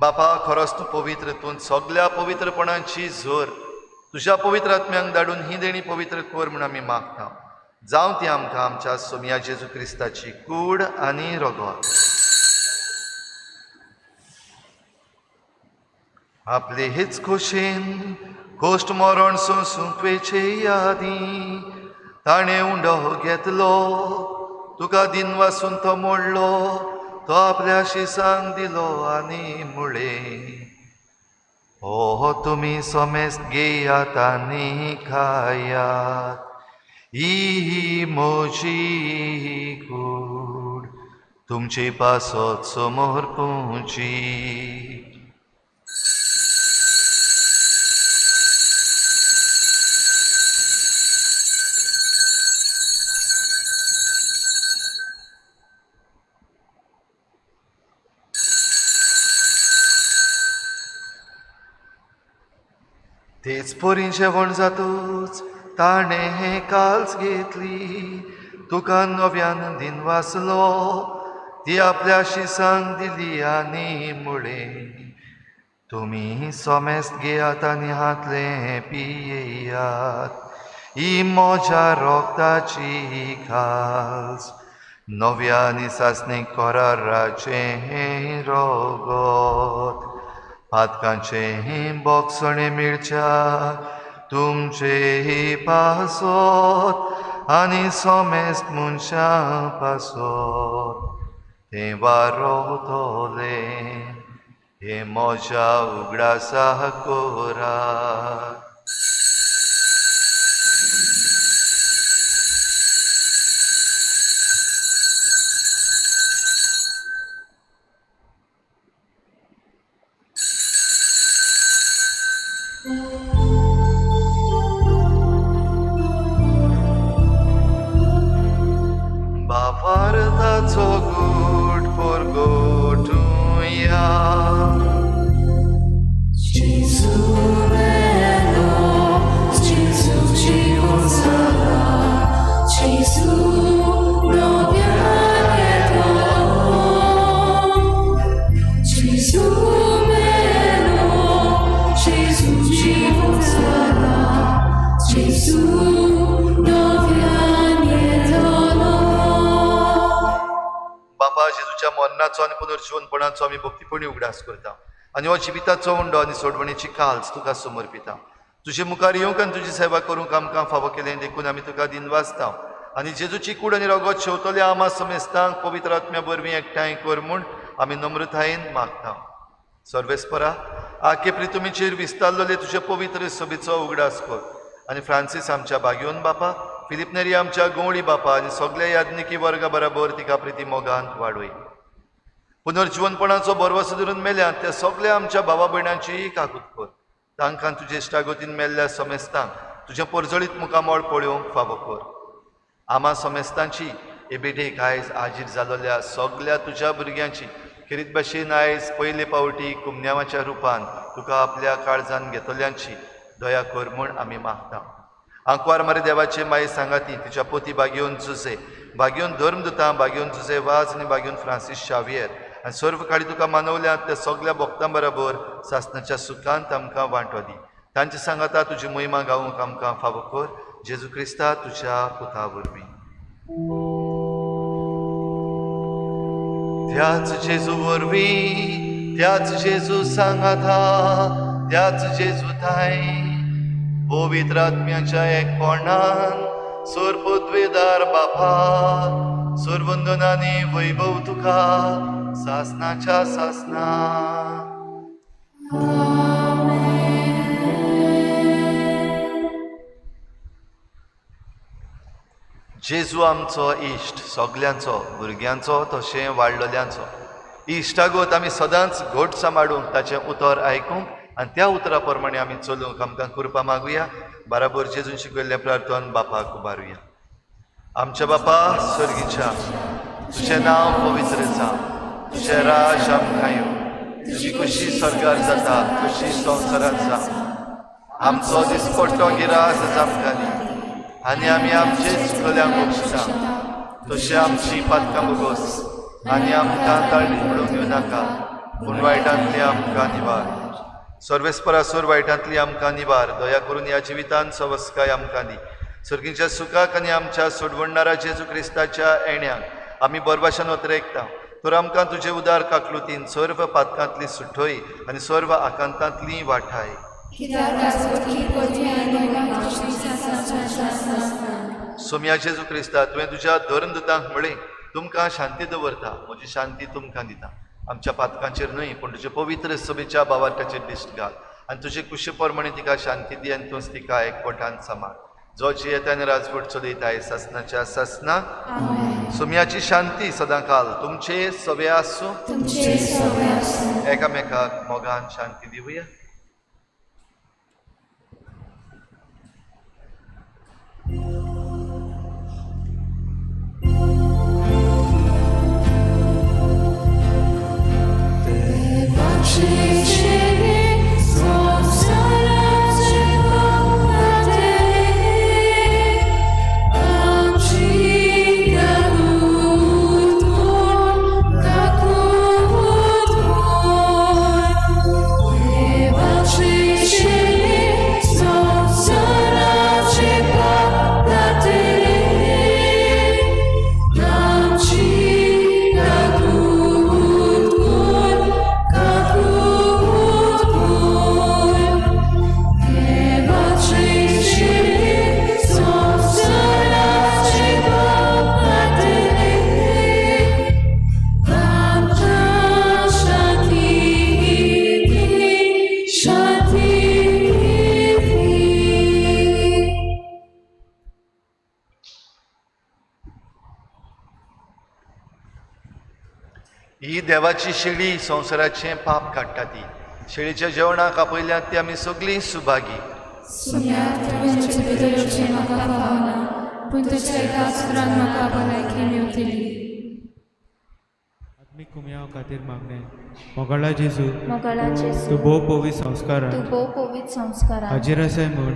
[SPEAKER 1] बापा, खरोच तूं पवित्र. तूं सगळ्या पवित्रपणाची झर तुज्या पवित्र आत्म्यांक धाडून ही देणी पवित्र कर म्हूण आमी मागता. जावं ती आमकां आमच्या सोमया जेजू क्रिस्ताची कूड आनी रगत. आपले हेच खोशेन कोश्ट मरण सोंसुंकवेचे यादी ताणें उंडो घेतलो. तुका दिन वासून तो मोडलो. तो आपल्या शिसांक दिलो आनी मुळे. हो तुमी सोमेस्त घेयात आनी खायात. ही म्हजी कूड तुमची पासत समोर पोवची. तेच पोरी जेवण जातूच ताणें हें काल्स घेतली. तुका नव्यान दिन वासलो. ती आपल्या शिसांक दिली आनी मुळे. तुमी सोमेस्त घेयात आनी हातलें पियेयात. ही म्हज्या रोगताची काल्स नव्या आनी सासणीक कराराचें रगत. पातकांचें बोगसणें मिळच्या तुमचे पासत आनी सोमेस्त मनशां पासत तें वारोतले. हे म्हज्या उगडासा कोरात. तुज्या मरणाचो आनी पुनर्जीवनपणाचो आमी भक्तीपणी उगडास करता आनी हो जिविताचो उंडो आनी सोडवणेची काल्स तुका समर्पिता. तुजे मुखार येवंक आनी तुजी सेवा करूंक आमकां फावो केलें देखून आमी तुका दिनवासता आनी जेजूची कूड आनी रगत शेवतल्या आमा समेस्तांक पवित्र आत्म्या वरवीं एकठांय कर म्हूण आमी नम्रतायेन मागता. सर्वेस्परा आखे प्रितुमीचेर विस्तारलेले तुजे पवित्र सभेचो उगडास कर आनी फ्रांसीस आमच्या बागयोन बापा, फिलिप नेरी आमच्या गवळी बापा आनी सगळ्या याज्ञिकी वर्गा बरोबर तिका प्रिती मोगांत वाडोय. पुनर्जीवनपणाचो बरवसो धरून मेल्यात त्या सगळ्या आमच्या भावा भयणांची काकूत कर. तांकां तुजे इश्टागतीन मेल्ल्या समेस्तांक तुजें परजळीत मुखामळ पळोवंक फावो कर. आमा समेस्तांची हे बेटेक आयज हाजीर जालोल्या सगळ्या तुज्या भुरग्यांची खेरीत भाशेन आयज पयले पावटी कुमन्यावाच्या रुपान तुका आपल्या काळजान घेतल्यांची दया कर म्हूण आमी मागता. आंकवार मारे देवाचे माये सांगाती तिच्या पोती बागयोन जुजे, बागयोन धर्मदुतां, बागयोन जुजे वाज आनी बागयोन फ्रांसीस शावियर आनी सर्व काळी तुका मानवल्यात त्या सगळ्या भक्तां बरोबर सासणाच्या सुखांत आमकां वांटो दी. तांचे सांगाता तुजी महिमा गावूंक आमकां फावो कर. जेजू क्रिस्ता तुज्या पुता वरवीं. त्याच जेजू वरवीं, त्याच जेजू सांगाता, त्याच जेजू थाय पवित्र आत्म्याच्या एकपणान सोरपोद्वेदार बापा सोरवंदनांनी वैभव तुका सासणाच्या सासना. जेजू आमचो इश्ट सगल्यांचो, भुरग्यांचो तशें वाडलेल्यांचो. ही इश्टागत आमी सदांच घट सांबाळूंक ताचें उतर आयकूंक आनी त्या उतरा प्रमाणे आमी चलूंक आमकां कृपा मागुया. बराबर जेजून शिकयल्लें प्रार्थन बापाक उबारुया. आमच्या बापा स्वर्गीच्या, तुजें नांव पवित्र जावं, तुजें राज आमकां येवं, तुजी कशी स्वर्गार जाता तशी संवसारांत जावं. आमचो दिसपट्टो गिरास आमकां दी आनी आमी आमचे चुकल्यांक बक्षिता तशें आमची पातकां बगोस आनी आमकां ताळणीत पडूंक दिवं नाका पूण वायटांतली आमकां निवार. सर्वेस्परासोर वायटांतली आमकां निवार. दया करून ह्या जिवितांत सवस्काय आमकां दी. सर्गीच्या सुखाक आनी आमच्या सोडवणणारा जेजू क्रिस्ताच्या येण्याक आमी बरभाशान वतरेकता. तर आमकां तुजे उदार काकलुतीन सर्व पातकांतली सुटोय आनी सर्व आकांतांतली वाठाय. सोम्या जेजू क्रिस्ता, तुवें तुज्या धर्मदुतांक म्हळें तुमकां शांती दवरता, म्हजी शांती तुमकां दिता. आमच्या पातकांचेर न्हय पूण तुजे पवित्र सभेच्या बावाटाचेर दिश्ट घाल आनी तुजे कुशी प्रमाणे तिका शांती दी आनी तूंच तिका एकवटान सांबाळ. जो जियेतान राजवट चलयताय सासणाच्या सासना. सोम्याची शांती सदां काल तुमचे सवे आसूं. एकामेकाक मोगान शांती दिवया. ही देवाची शेळी संवसाराचें पाप काडटा ती. शेळीच्या जेवणाक आपयल्यांत ती आमी सगळीं सुभागी.
[SPEAKER 8] आत्मीक कुम्या खातीर मागणे मोगाळा जेजू तूं भोव पवित्र संस्कारान हाजीर आसाय म्हूण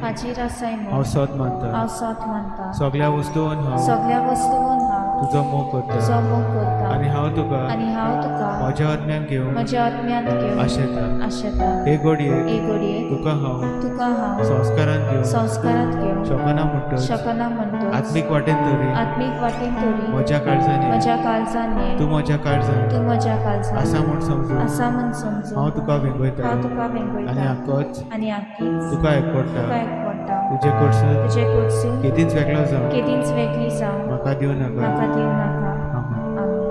[SPEAKER 8] हांव सत मानता. सगळ्या वस्तूंत हांव तुजो मोग करता
[SPEAKER 5] मोग करता
[SPEAKER 8] आनी हांव तुका
[SPEAKER 5] आनी हांव तुका
[SPEAKER 8] म्हज्या आत्म्यान घेवन
[SPEAKER 5] म्हज्या आत्म्यांत घेवन
[SPEAKER 8] आशेता
[SPEAKER 5] आशेता
[SPEAKER 8] हे घडये
[SPEAKER 5] हे घडये
[SPEAKER 8] तुका हांव
[SPEAKER 5] तुका हांव
[SPEAKER 8] संस्कारान घेवन
[SPEAKER 5] संस्कारांत घेवन
[SPEAKER 8] शकना म्हणटच
[SPEAKER 5] शकना म्हणटो
[SPEAKER 8] आत्मीक वाटेन तरी
[SPEAKER 5] आत्मीक वाटेन तरी
[SPEAKER 8] म्हज्या काळजांनी
[SPEAKER 5] म्हज्या काळजांनी
[SPEAKER 8] तूं म्हज्या काळजांत
[SPEAKER 5] तूं म्हज्या काळजांत
[SPEAKER 8] आसा म्हूण समजून
[SPEAKER 5] आसा म्हूण समजून
[SPEAKER 8] हांव तुका वेंगयता
[SPEAKER 5] हांव तुका
[SPEAKER 8] आनी
[SPEAKER 5] वेंगयता
[SPEAKER 8] आक्कोच
[SPEAKER 5] आनी आख्खीच
[SPEAKER 8] तुका एकपडटा
[SPEAKER 5] तुका एकवटा
[SPEAKER 8] तुजे कडसून
[SPEAKER 5] तुजे कडसून
[SPEAKER 8] केदींच वेगळो जावन
[SPEAKER 5] केदींच वेगळी जावं
[SPEAKER 8] म्हाका दिवं नाका
[SPEAKER 5] म्हाका दिवं नाका
[SPEAKER 8] आमेन.
[SPEAKER 5] आमेन.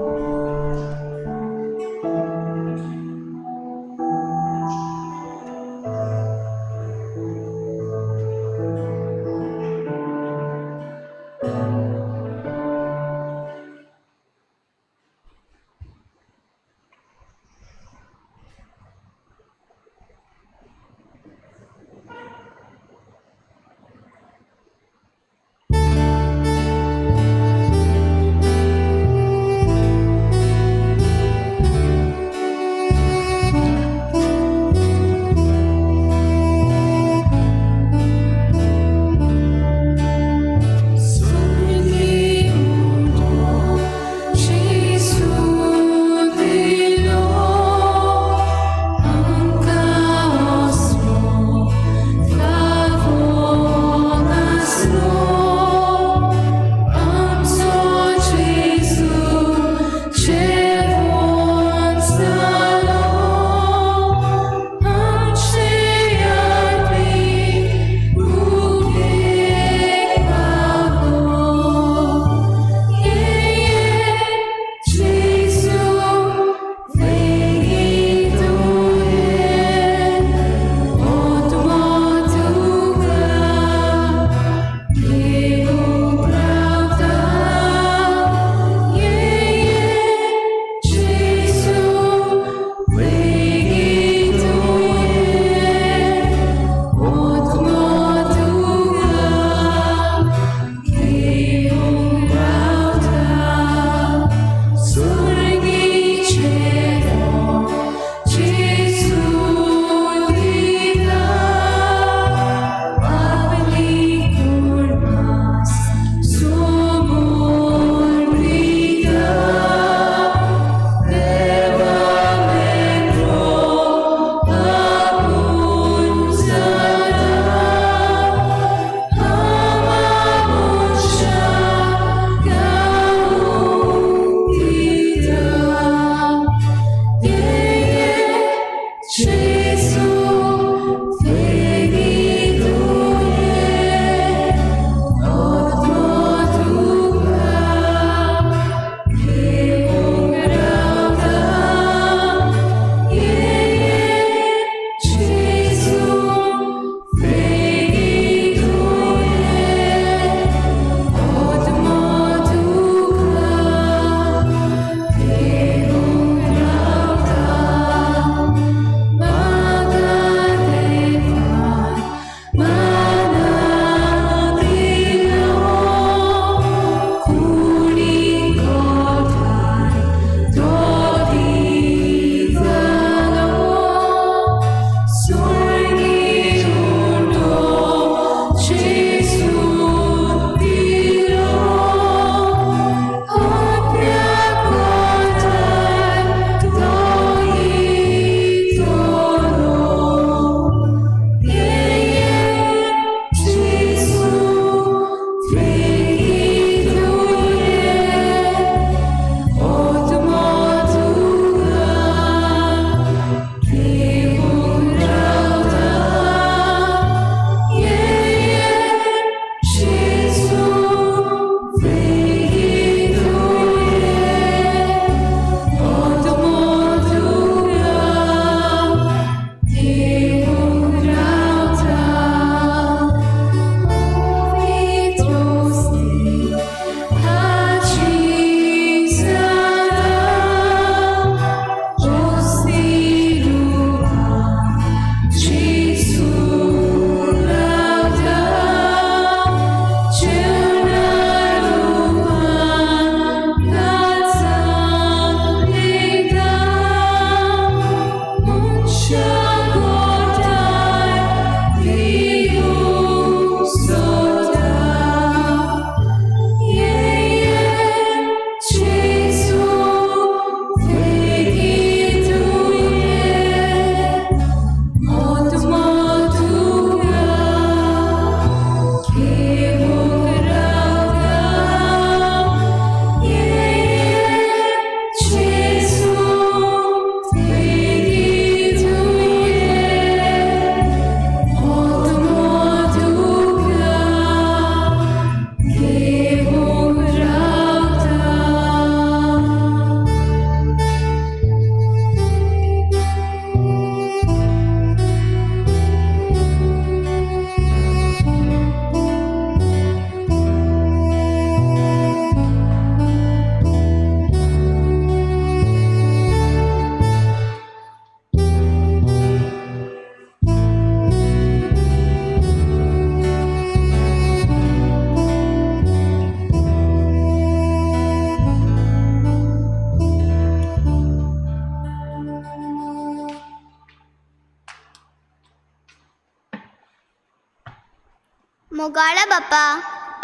[SPEAKER 9] मोगाळा बापा,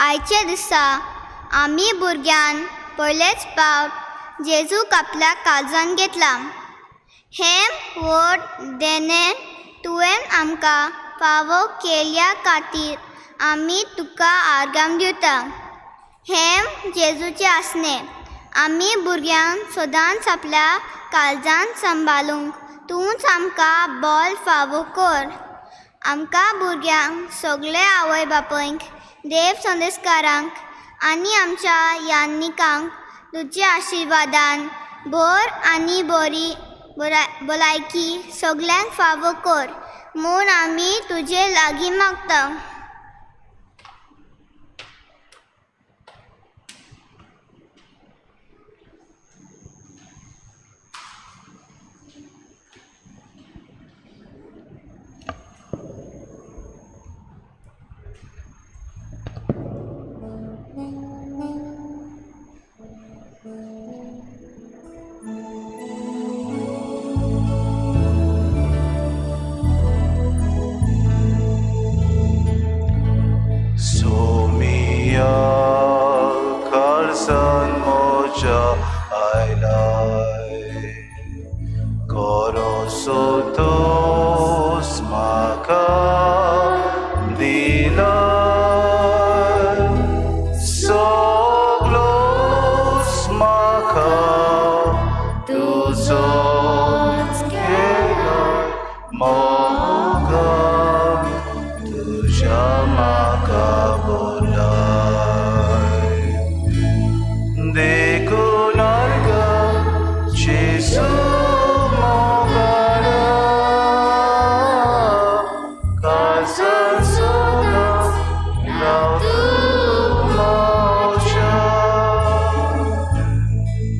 [SPEAKER 9] आयचे दिसा आमी भुरग्यान पयलेच फावट जेजूक आपल्या काळजान घेतला. हें व्हड देणें तुवें आमकां फावो केल्ल्या खातीर आमी तुका आर्गां दिवता. हें जेजूचें आसणें आमी भुरग्यांक सदांच आपल्या काळजान सांबाळूंक तूंच आमकां बॉल फावो कर. आमकां भुरग्यांक सगळे आवय बापायंक, देव संदेशकारांक आनी आमच्या यान्निकांक तुज्या आशिर्वादान भर आनी बरी भलायकी सगल्यांक फावो कर म्हूण आमी तुजे लागीं मागता.
[SPEAKER 10] सोमिया काळजान म्हज्या आयलाय, गरोसो दोस म्हाका दिलाय. सगलोच म्हाका तुजोच केलाय, मोगान तुज्या म्हाका बोलाय. देखून आर्गा जेजू मोगाळा, काळजान सदांच राव तूं म्हज्या.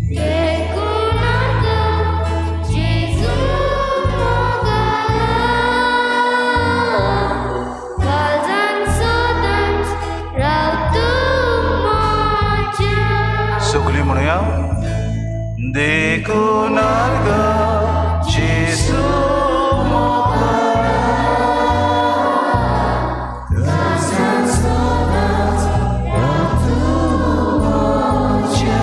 [SPEAKER 5] देखून आर्गा जेजू मोगाळा, काळजान सदांच राव तूं म्हज्या.
[SPEAKER 10] सगळीं म्हणुया. देखून आर्गा जेजू मोगाळा, काळजान सदांच राव तूं म्हज्या.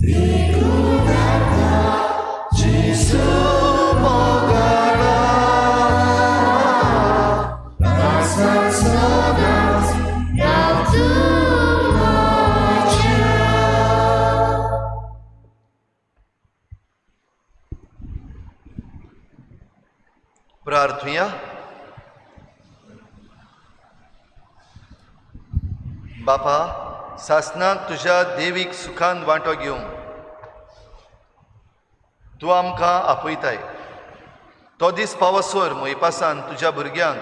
[SPEAKER 10] देखून आर्गा जेजू मोगाळा, काळजान सदांच
[SPEAKER 5] राव तूं म्हज्या.
[SPEAKER 1] प्रार्थुया. बापा, सासणाक तुज्या देवीक सुखान वांटो घेवंक तूं आमकां आपयताय. तो दीस पावसोर मोयपासान तुज्या भुरग्यांक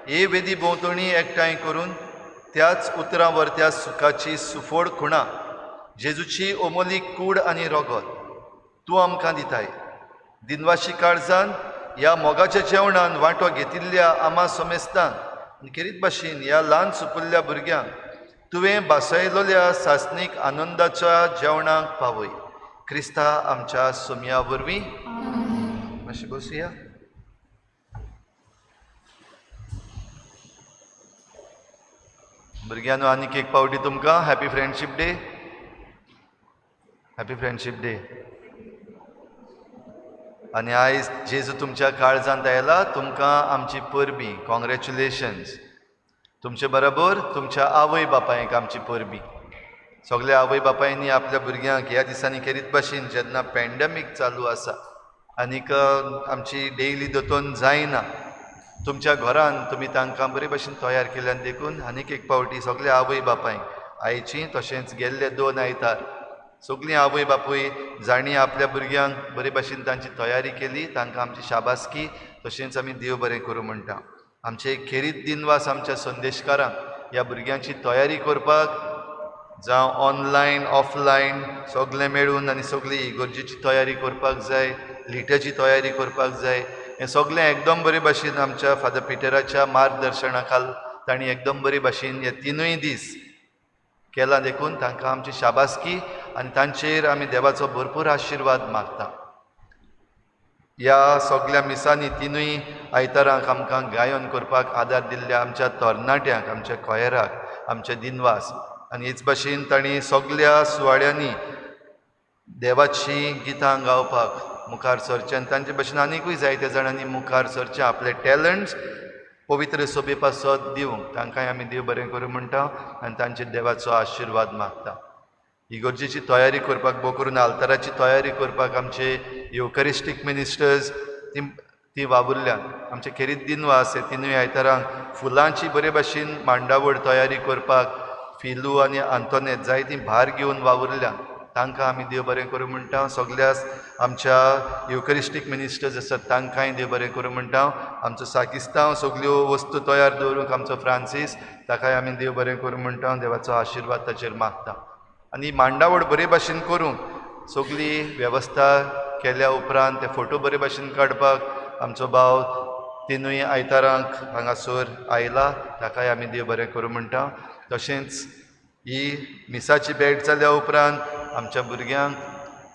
[SPEAKER 1] हे वेदी भोंवतणी एकठांय करून त्याच उतरां वरत्या सुखाची सुफोड खुणां जेजूची ओमोलीक कूड आनी रोगत तूं आमकां दिताय. दिनवाशी काळजान ह्या मोगाच्या जेवणान वांटो घेतिल्ल्या आमा सोमेस्तान आनी खेरीत भाशेन ह्या ल्हान सुपुल्ल्या भुरग्यांक तुवें भासयलोल्या सासणीक आनंदाच्या जेवणाक पावय. क्रिस्ता आमच्या सोमया वरवीं. मातशें बसुया. भुरग्यांनो, आनीक एक पावटी तुमकां happy friendship day. Happy friendship day. आनी आयज जेजू तुमच्या काळजांत आयला, तुमकां आमची परबीं. कॉंग्रॅच्युलेशन्स. तुमचे बरोबर तुमच्या आवय बापायक आमची परबीं. सगल्या आवय बापायनी आपल्या भुरग्यांक ह्या दिसांनी खेरीत भाशेन जेन्ना पॅन्डेमीक चालू आसा आनीक आमची डेयली दोतोन जायना, तुमच्या घरान तुमी तांकां बरे भाशेन तयार केल्यान देखून आनीक एक पावटी सगल्या आवय बापायक आयची तशेंच गेल्ले 2 आयतार सगलीं आवय बापूय जाणी आपल्या भुरग्यांक बरे भाशेन तांची तयारी केली, तांकां आमची शाबासकी. तशेंच आमी देव बरें करूं म्हणटा. आमचे एक खेरीत दिनवास आमच्या संदेशकारांक ह्या भुरग्यांची तयारी करपाक, जावं ऑनलायन ऑफलायन सगळें मेळून आनी सगळी इगर्जेची तयारी करपाक जाय, लिट्याची तयारी करपाक जाय. हें सगळें एकदम बरे भाशेन आमच्या फादर पिटराच्या मार्गदर्शना खाला तांणी एकदम बरे भाशेन हे 3 दीस केलां. देखून तांकां आमची शाबासकी आनी तांचेर आमी देवाचो भरपूर आशिर्वाद मागता. ह्या सगळ्या मिसांनी तिनूय आयतारांक आमकां गायन करपाक आदार दिल्ल्या आमच्या तरणाट्यांक, आमच्या खोयराक, आमच्या दिनवास आनी हेच भाशेन तांणी सगळ्या सुवाळ्यांनी देवाची गितां गावपाक मुखार सरचें आनी तांचे भाशेन आनिकूय जायते जाणांनी मुखार सरचें, आपले टॅलंट्स पवित्र सोबे पासत दिवंक तांकांय आमी देव बरें करूं म्हणटा आनी तांचे देवाचो आशिर्वाद मागता. इगर्जेची तयारी करपाक भोव करून आल्ताराची तयारी करपाक आमचे युकरिस्टीक मिनिस्टर्स ती वावुरल्यान, आमचे खेरीत दिनवास हे तिनूय आयतारांक फुलांची बरे भाशेन मांडावळ तयारी करपाक फिलू आनी आंतोनेत जायतीं भार घेवन वावुरल्यान तांकां आमी देव बरें करूं म्हणटा. सगळ्याच आमच्या युकरिस्टीक मिनिस्टर्स आसात तांकांय देव बरें करूं म्हणटा. आमचो साकिस्तांव सगळ्यो वस्तू तयार दवरूंक आमचो फ्रांसीस ताकाय आमी देव बरें करूं म्हणटा. देवाचो आशिर्वाद ताचेर मागता. आनी मांडावळ बरे भाशेन करूंक सगळी वेवस्था केल्या उपरांत ते फोटो बरे भाशेन काडपाक आमचो भाव तिनूय आयतारांक हांगासर आयला, ताकाय आमी देव बरें करूं म्हणटा. तशेंच ही मिसाची भेट जाल्या उपरांत आमच्या भुरग्यांक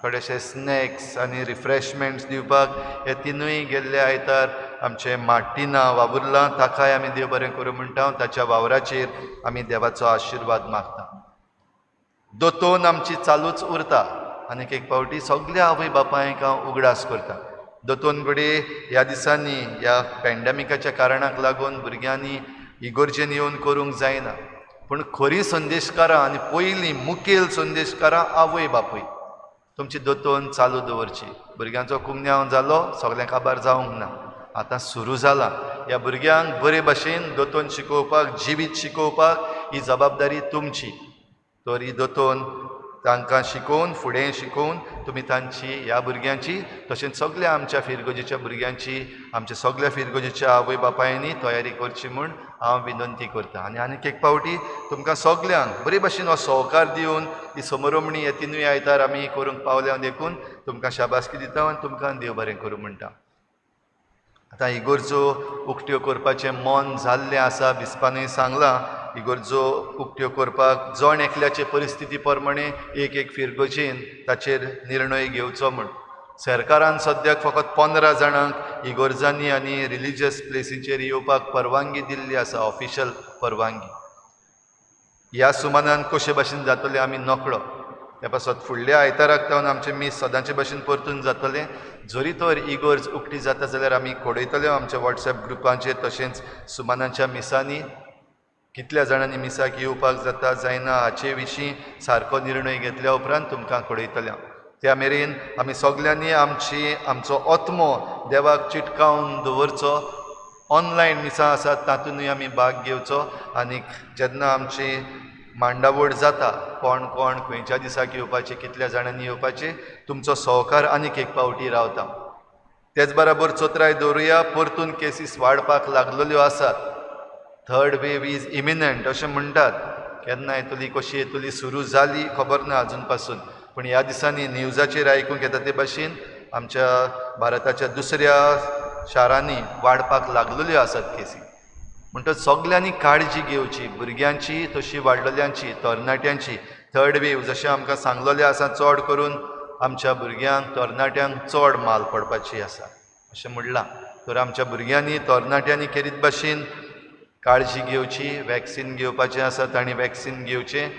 [SPEAKER 1] थोडेशे स्नॅक्स आनी रिफ्रेशमेंट्स दिवपाक हे तिनूय गेल्ले आयतार आमचे मार्टिना वावुरला, ताकाय आमी देव बरें करूं म्हणटा. ताच्या वावराचेर आमी देवाचो आशिर्वाद मागता. दोतोन आमची चालूच उरता आनीक एक फावटी सगळ्या आवय बापायक हांव उगडास करता. दोतोन कडेन ह्या दिसांनी ह्या पॅन्डेमिकाच्या कारणाक लागून भुरग्यांनी इगर्जेन येवन करूंक जायना, पूण खरी संदेशकारां आनी पयलीं मुखेल संदेशकारां आवय बापूय तुमची दोतोन चालू दवरची. भुरग्यांचो कुमन्यांव जालो, सगळ्यांक काबार जावंक ना, आतां सुरू जाला. ह्या भुरग्यांक बरे भाशेन दोतोन शिकोवपाक, जिवीत शिकोवपाक ही जबाबदारी तुमची. तर ही दोतोन तांकां शिकोवन, फुडें शिकोवन तुमी तांची ह्या भुरग्यांची तशेंच सगळ्या आमच्या फिरगोजेच्या भुरग्यांची, आमच्या सगळ्या फिरगोजेच्या आवय बापायांनी तयारी करची म्हूण हांव विनंती करतां. आनी आनीक एक फावटी तुमकां सगळ्यांक बरे भाशेन हो सहकार दिवन ही समोरमणी हे तिनूय आयतार आमी करूंक पावल्या देखून तुमकां शाबासकी दिता आनी तुमकां देव बरें करूं म्हणटा. आतां इगर्जो उक्त्यो करपाचें मन जाल्लें आसा. बिस्पानूय सांगलां इगर्जो उक्त्यो करपाक जण एकल्याचे परिस्थिती प्रमाणे एक फिरगोजेन ताचेर निर्णय घेवचो म्हूण. सरकारान सद्याक फकत 15 जाणांक इगर्जांनी आनी रिलिजियस प्लेसींचेर येवपाक परवानगी दिल्ली आसा, ऑफिशियल परवानगी. ह्या सुमानान कशे भाशेन जातलें आमी नकळो. त्या पासत फुडल्या आयताराक तावन आमचें मीस सदांचे भाशेन परतून जातलें. जरी तर इगर्ज उक्ती जाता जाल्यार आमी कळयतले आमच्या वॉट्सॅप ग्रुपांचेर. तशेंच सुमानांच्या मिसांनी कितल्या जाणांनी मिसाक येवपाक जाता जायना हाचे विशीं सारको निर्णय घेतल्या उपरांत तुमकां कळयतले. त्या मेरेन आमी सगळ्यांनी आमचो आत्मो देवाक चिटकावन दवरचो. ऑनलायन मिसां आसात तातूंतूय आमी भाग घेवचो. आनीक जेन्ना आमची मांडावळ जाता, कोण खंयच्या दिसाक येवपाचें, कितल्या जाणांनी येवपाचें, तुमचो सहकार आनीक एक फावटी रावता. तेच बराबर चोत्राय दवरुया. परतून केसीस वाडपाक लागलेल्यो आसात. थर्ड वेव इज इमिनंट अशें म्हणटात. केन्ना येतली, कशी येतली, सुरू जाली खबर ना अजून पासून. पूण ह्या दिसांनी न्यूजाचेर आयकूंक येता ते भाशेन आमच्या भारताच्या दुसऱ्या शारांनी वाडपाक लागलेल्यो आसात केसी. म्हणटच सगळ्यांनी काळजी घेवची, भुरग्यांची तशी वाडलेल्यांची, तरणाट्यांची. थर्ड वेव जशें आमकां सांगलेलें आसा, चड करून आमच्या भुरग्यांक, तरणाट्यांक चड माल पडपाची आसा अशें म्हणलां. तर आमच्या भुरग्यांनी, तरणाट्यांनी खेरीत भाशेन काळजी घेवची. वॅक्सीन घेवपाचें आसा तांणी वॅक्सीन घेवचें.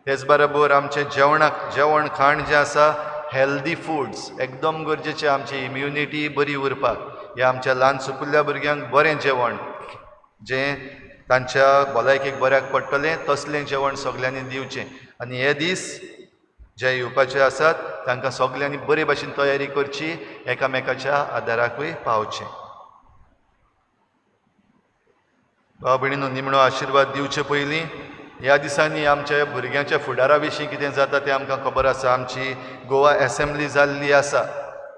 [SPEAKER 1] तेच बरोबर आमचें जेवण खाण जें आसा, हेल्दी फूड्स एकदम गरजेचें. आमची इम्युनिटी बरी उरपाक, ह्या आमच्या ल्हान सुपुल्ल्या भुरग्यांक बरें जेवण जें तांच्या भलायकेक बऱ्याक पडटलें तसलें जेवण सगळ्यांनी दिवचें. आनी हे दीस जे येवपाचे आसात तांकां सगळ्यांनी बरे भाशेन तयारी करची, एकामेकाच्या आदाराकूय पावचें. भाव भयणीनो, निमणो आशिर्वाद दिवचे पयलीं ह्या दिसांनी आमच्या भुरग्यांच्या फुडारा विशीं कितें जाता तें आमकां खबर आसा. आमची गोवा एसेंब्ली जाल्ली आसा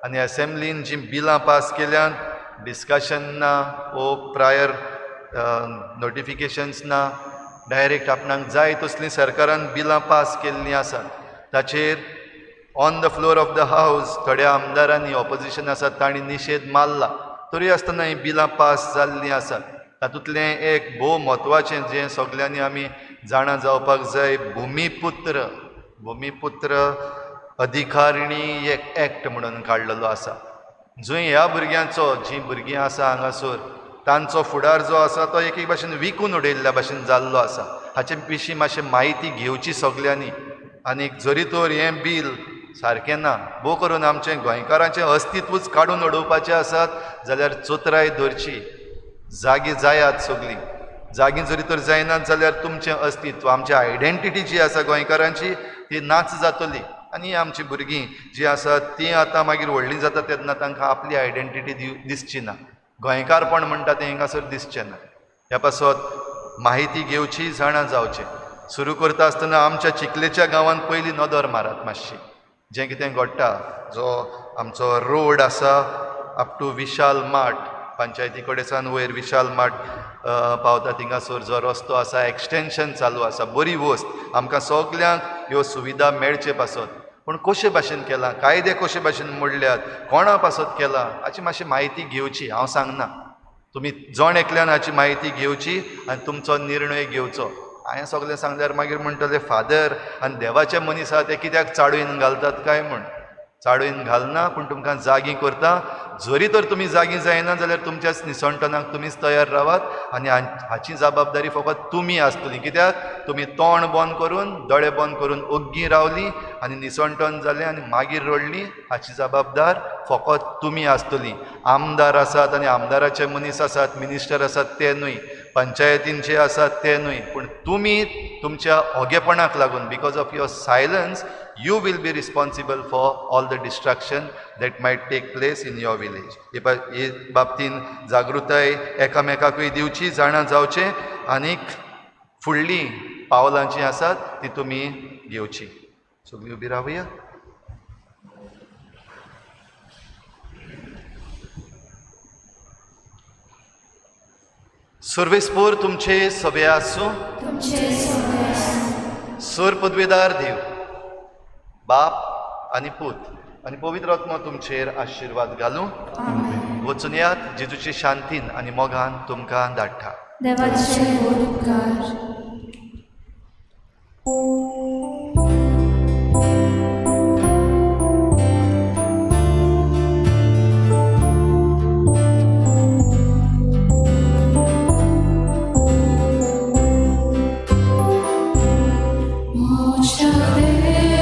[SPEAKER 1] आनी एसेंब्लीन जीं बिलां पास केल्यान डिस्कशन ना, ओ प्रायर नोटिफिकेशन्स ना, डायरेक्ट आपणाक जाय तसलीं सरकारान बिलां पास केल्लीं आसात. ताचेर on the floor of the हावस थोड्या आमदारांनी, ऑपोजिशन आसात तांणी निशेध मारला. तरी आसतना हीं बिलां पास जाल्लीं आसात. तातूंतलें एक भोव म्हत्वाचें जें सगळ्यांनी आमी जाणा जावपाक जाय, भुमिपुत्र अधिकारिणी एक एक्ट म्हणून काडलेलो आसा. जंय ह्या भुरग्यांचो जीं भुरगीं आसा हांगासर तांचो फुडार जो आसा तो एक भाशेन विकून उडयल्ल्या भाशेन जाल्लो आसा. हाचे विशीं मातशें म्हायती घेवची सगल्यांनी. आनीक जरी तर हें बील सारकें ना, भोव करून आमचें गोंयकारांचें अस्तित्वूच काडून उडोवपाचें आसात जाल्यार चोत्राय धरची. जागी जायात सगलीं. जागी जरी तर जायनात जाल्यार तुमचें अस्तित्व, आमची आयडेंटिटी जी आसा गोंयकारांची ती नाच जातली. आनी आमची भुरगीं जीं आसात तीं आतां मागीर व्हडलीं जाता तेन्ना तांकां आपली आयडेंटिटी दिसची ना. गोंयकारपण म्हणटा तें हिंगासर दिसचें ना. ह्या पासत म्हायती घेवची, जाणा जावचें. सुरू करता आसतना आमच्या चिखलेच्या गांवांत पयलीं नदर मारात मातशी. जें कितें घडटा, जो आमचो रोड आसा अप टू विशाल माट, पंचायती कडेच्यान वयर विशाल माट पावता थिंगासर जो रस्तो आसा, एक्सटेंशन चालू आसा. बरी वस्त, आमकां सगल्यांक ह्यो सुविधा मेळचे पासत. पूण कशे भाशेन केलां, कायदे कशे भाशेन मोडल्यात, कोणा पासत केलां हाची मातशी म्हायती घेवची. हांव सांगना, तुमी जण एकल्यान हाची म्हायती घेवची आनी तुमचो निर्णय घेवचो. हांवें सगळें सांगल्यार मागीर म्हणटले फादर आनी देवाचे मनीस आहा ते कित्याक चाळून घालतात काय म्हण. चाळून घालना, पूण तुमकां जागी करता. जरी तर तुमी जागी जायना जाल्यार तुमच्याच निसणटणाक तुमीच तयार रावात. आनी हाची जबाबदारी फकत तुमी आसतली. कित्याक तुमी तोंड बंद करून, दोळे बंद करून ओग्गी रावली आनी निसणटण जालें आनी मागीर रडली, हाची जबाबदार फकत तुमी आसतली. आमदार आसात आनी आमदाराचे मनीस आसात, मिनिस्टर आसात ते न्हय, पंचायतीन जे आसात ते न्हय, पूण तुमी तुमच्या ओगेपणाक लागून, because of your silence, you will be responsible for all the destruction that might take place in your village. हे बाबतीन जागृताय एकामेकाकूय दिवची, जाणा जावचें आनीक फुडलीं पावलां जीं आसात ती तुमी घेवची. सगळीं उबी रावया. सर्वेस्पोर तुमचे सभे आसूं. सर पदवीदार देव, बाप आनी पूत आनी पवित्र आत्मा तुमचेर आशिर्वाद घालूं. वचून यात, जेजूचे शांतीन आनी मोगान तुमकां धाडटा.
[SPEAKER 5] देवाचे उपकार.
[SPEAKER 10] Mocha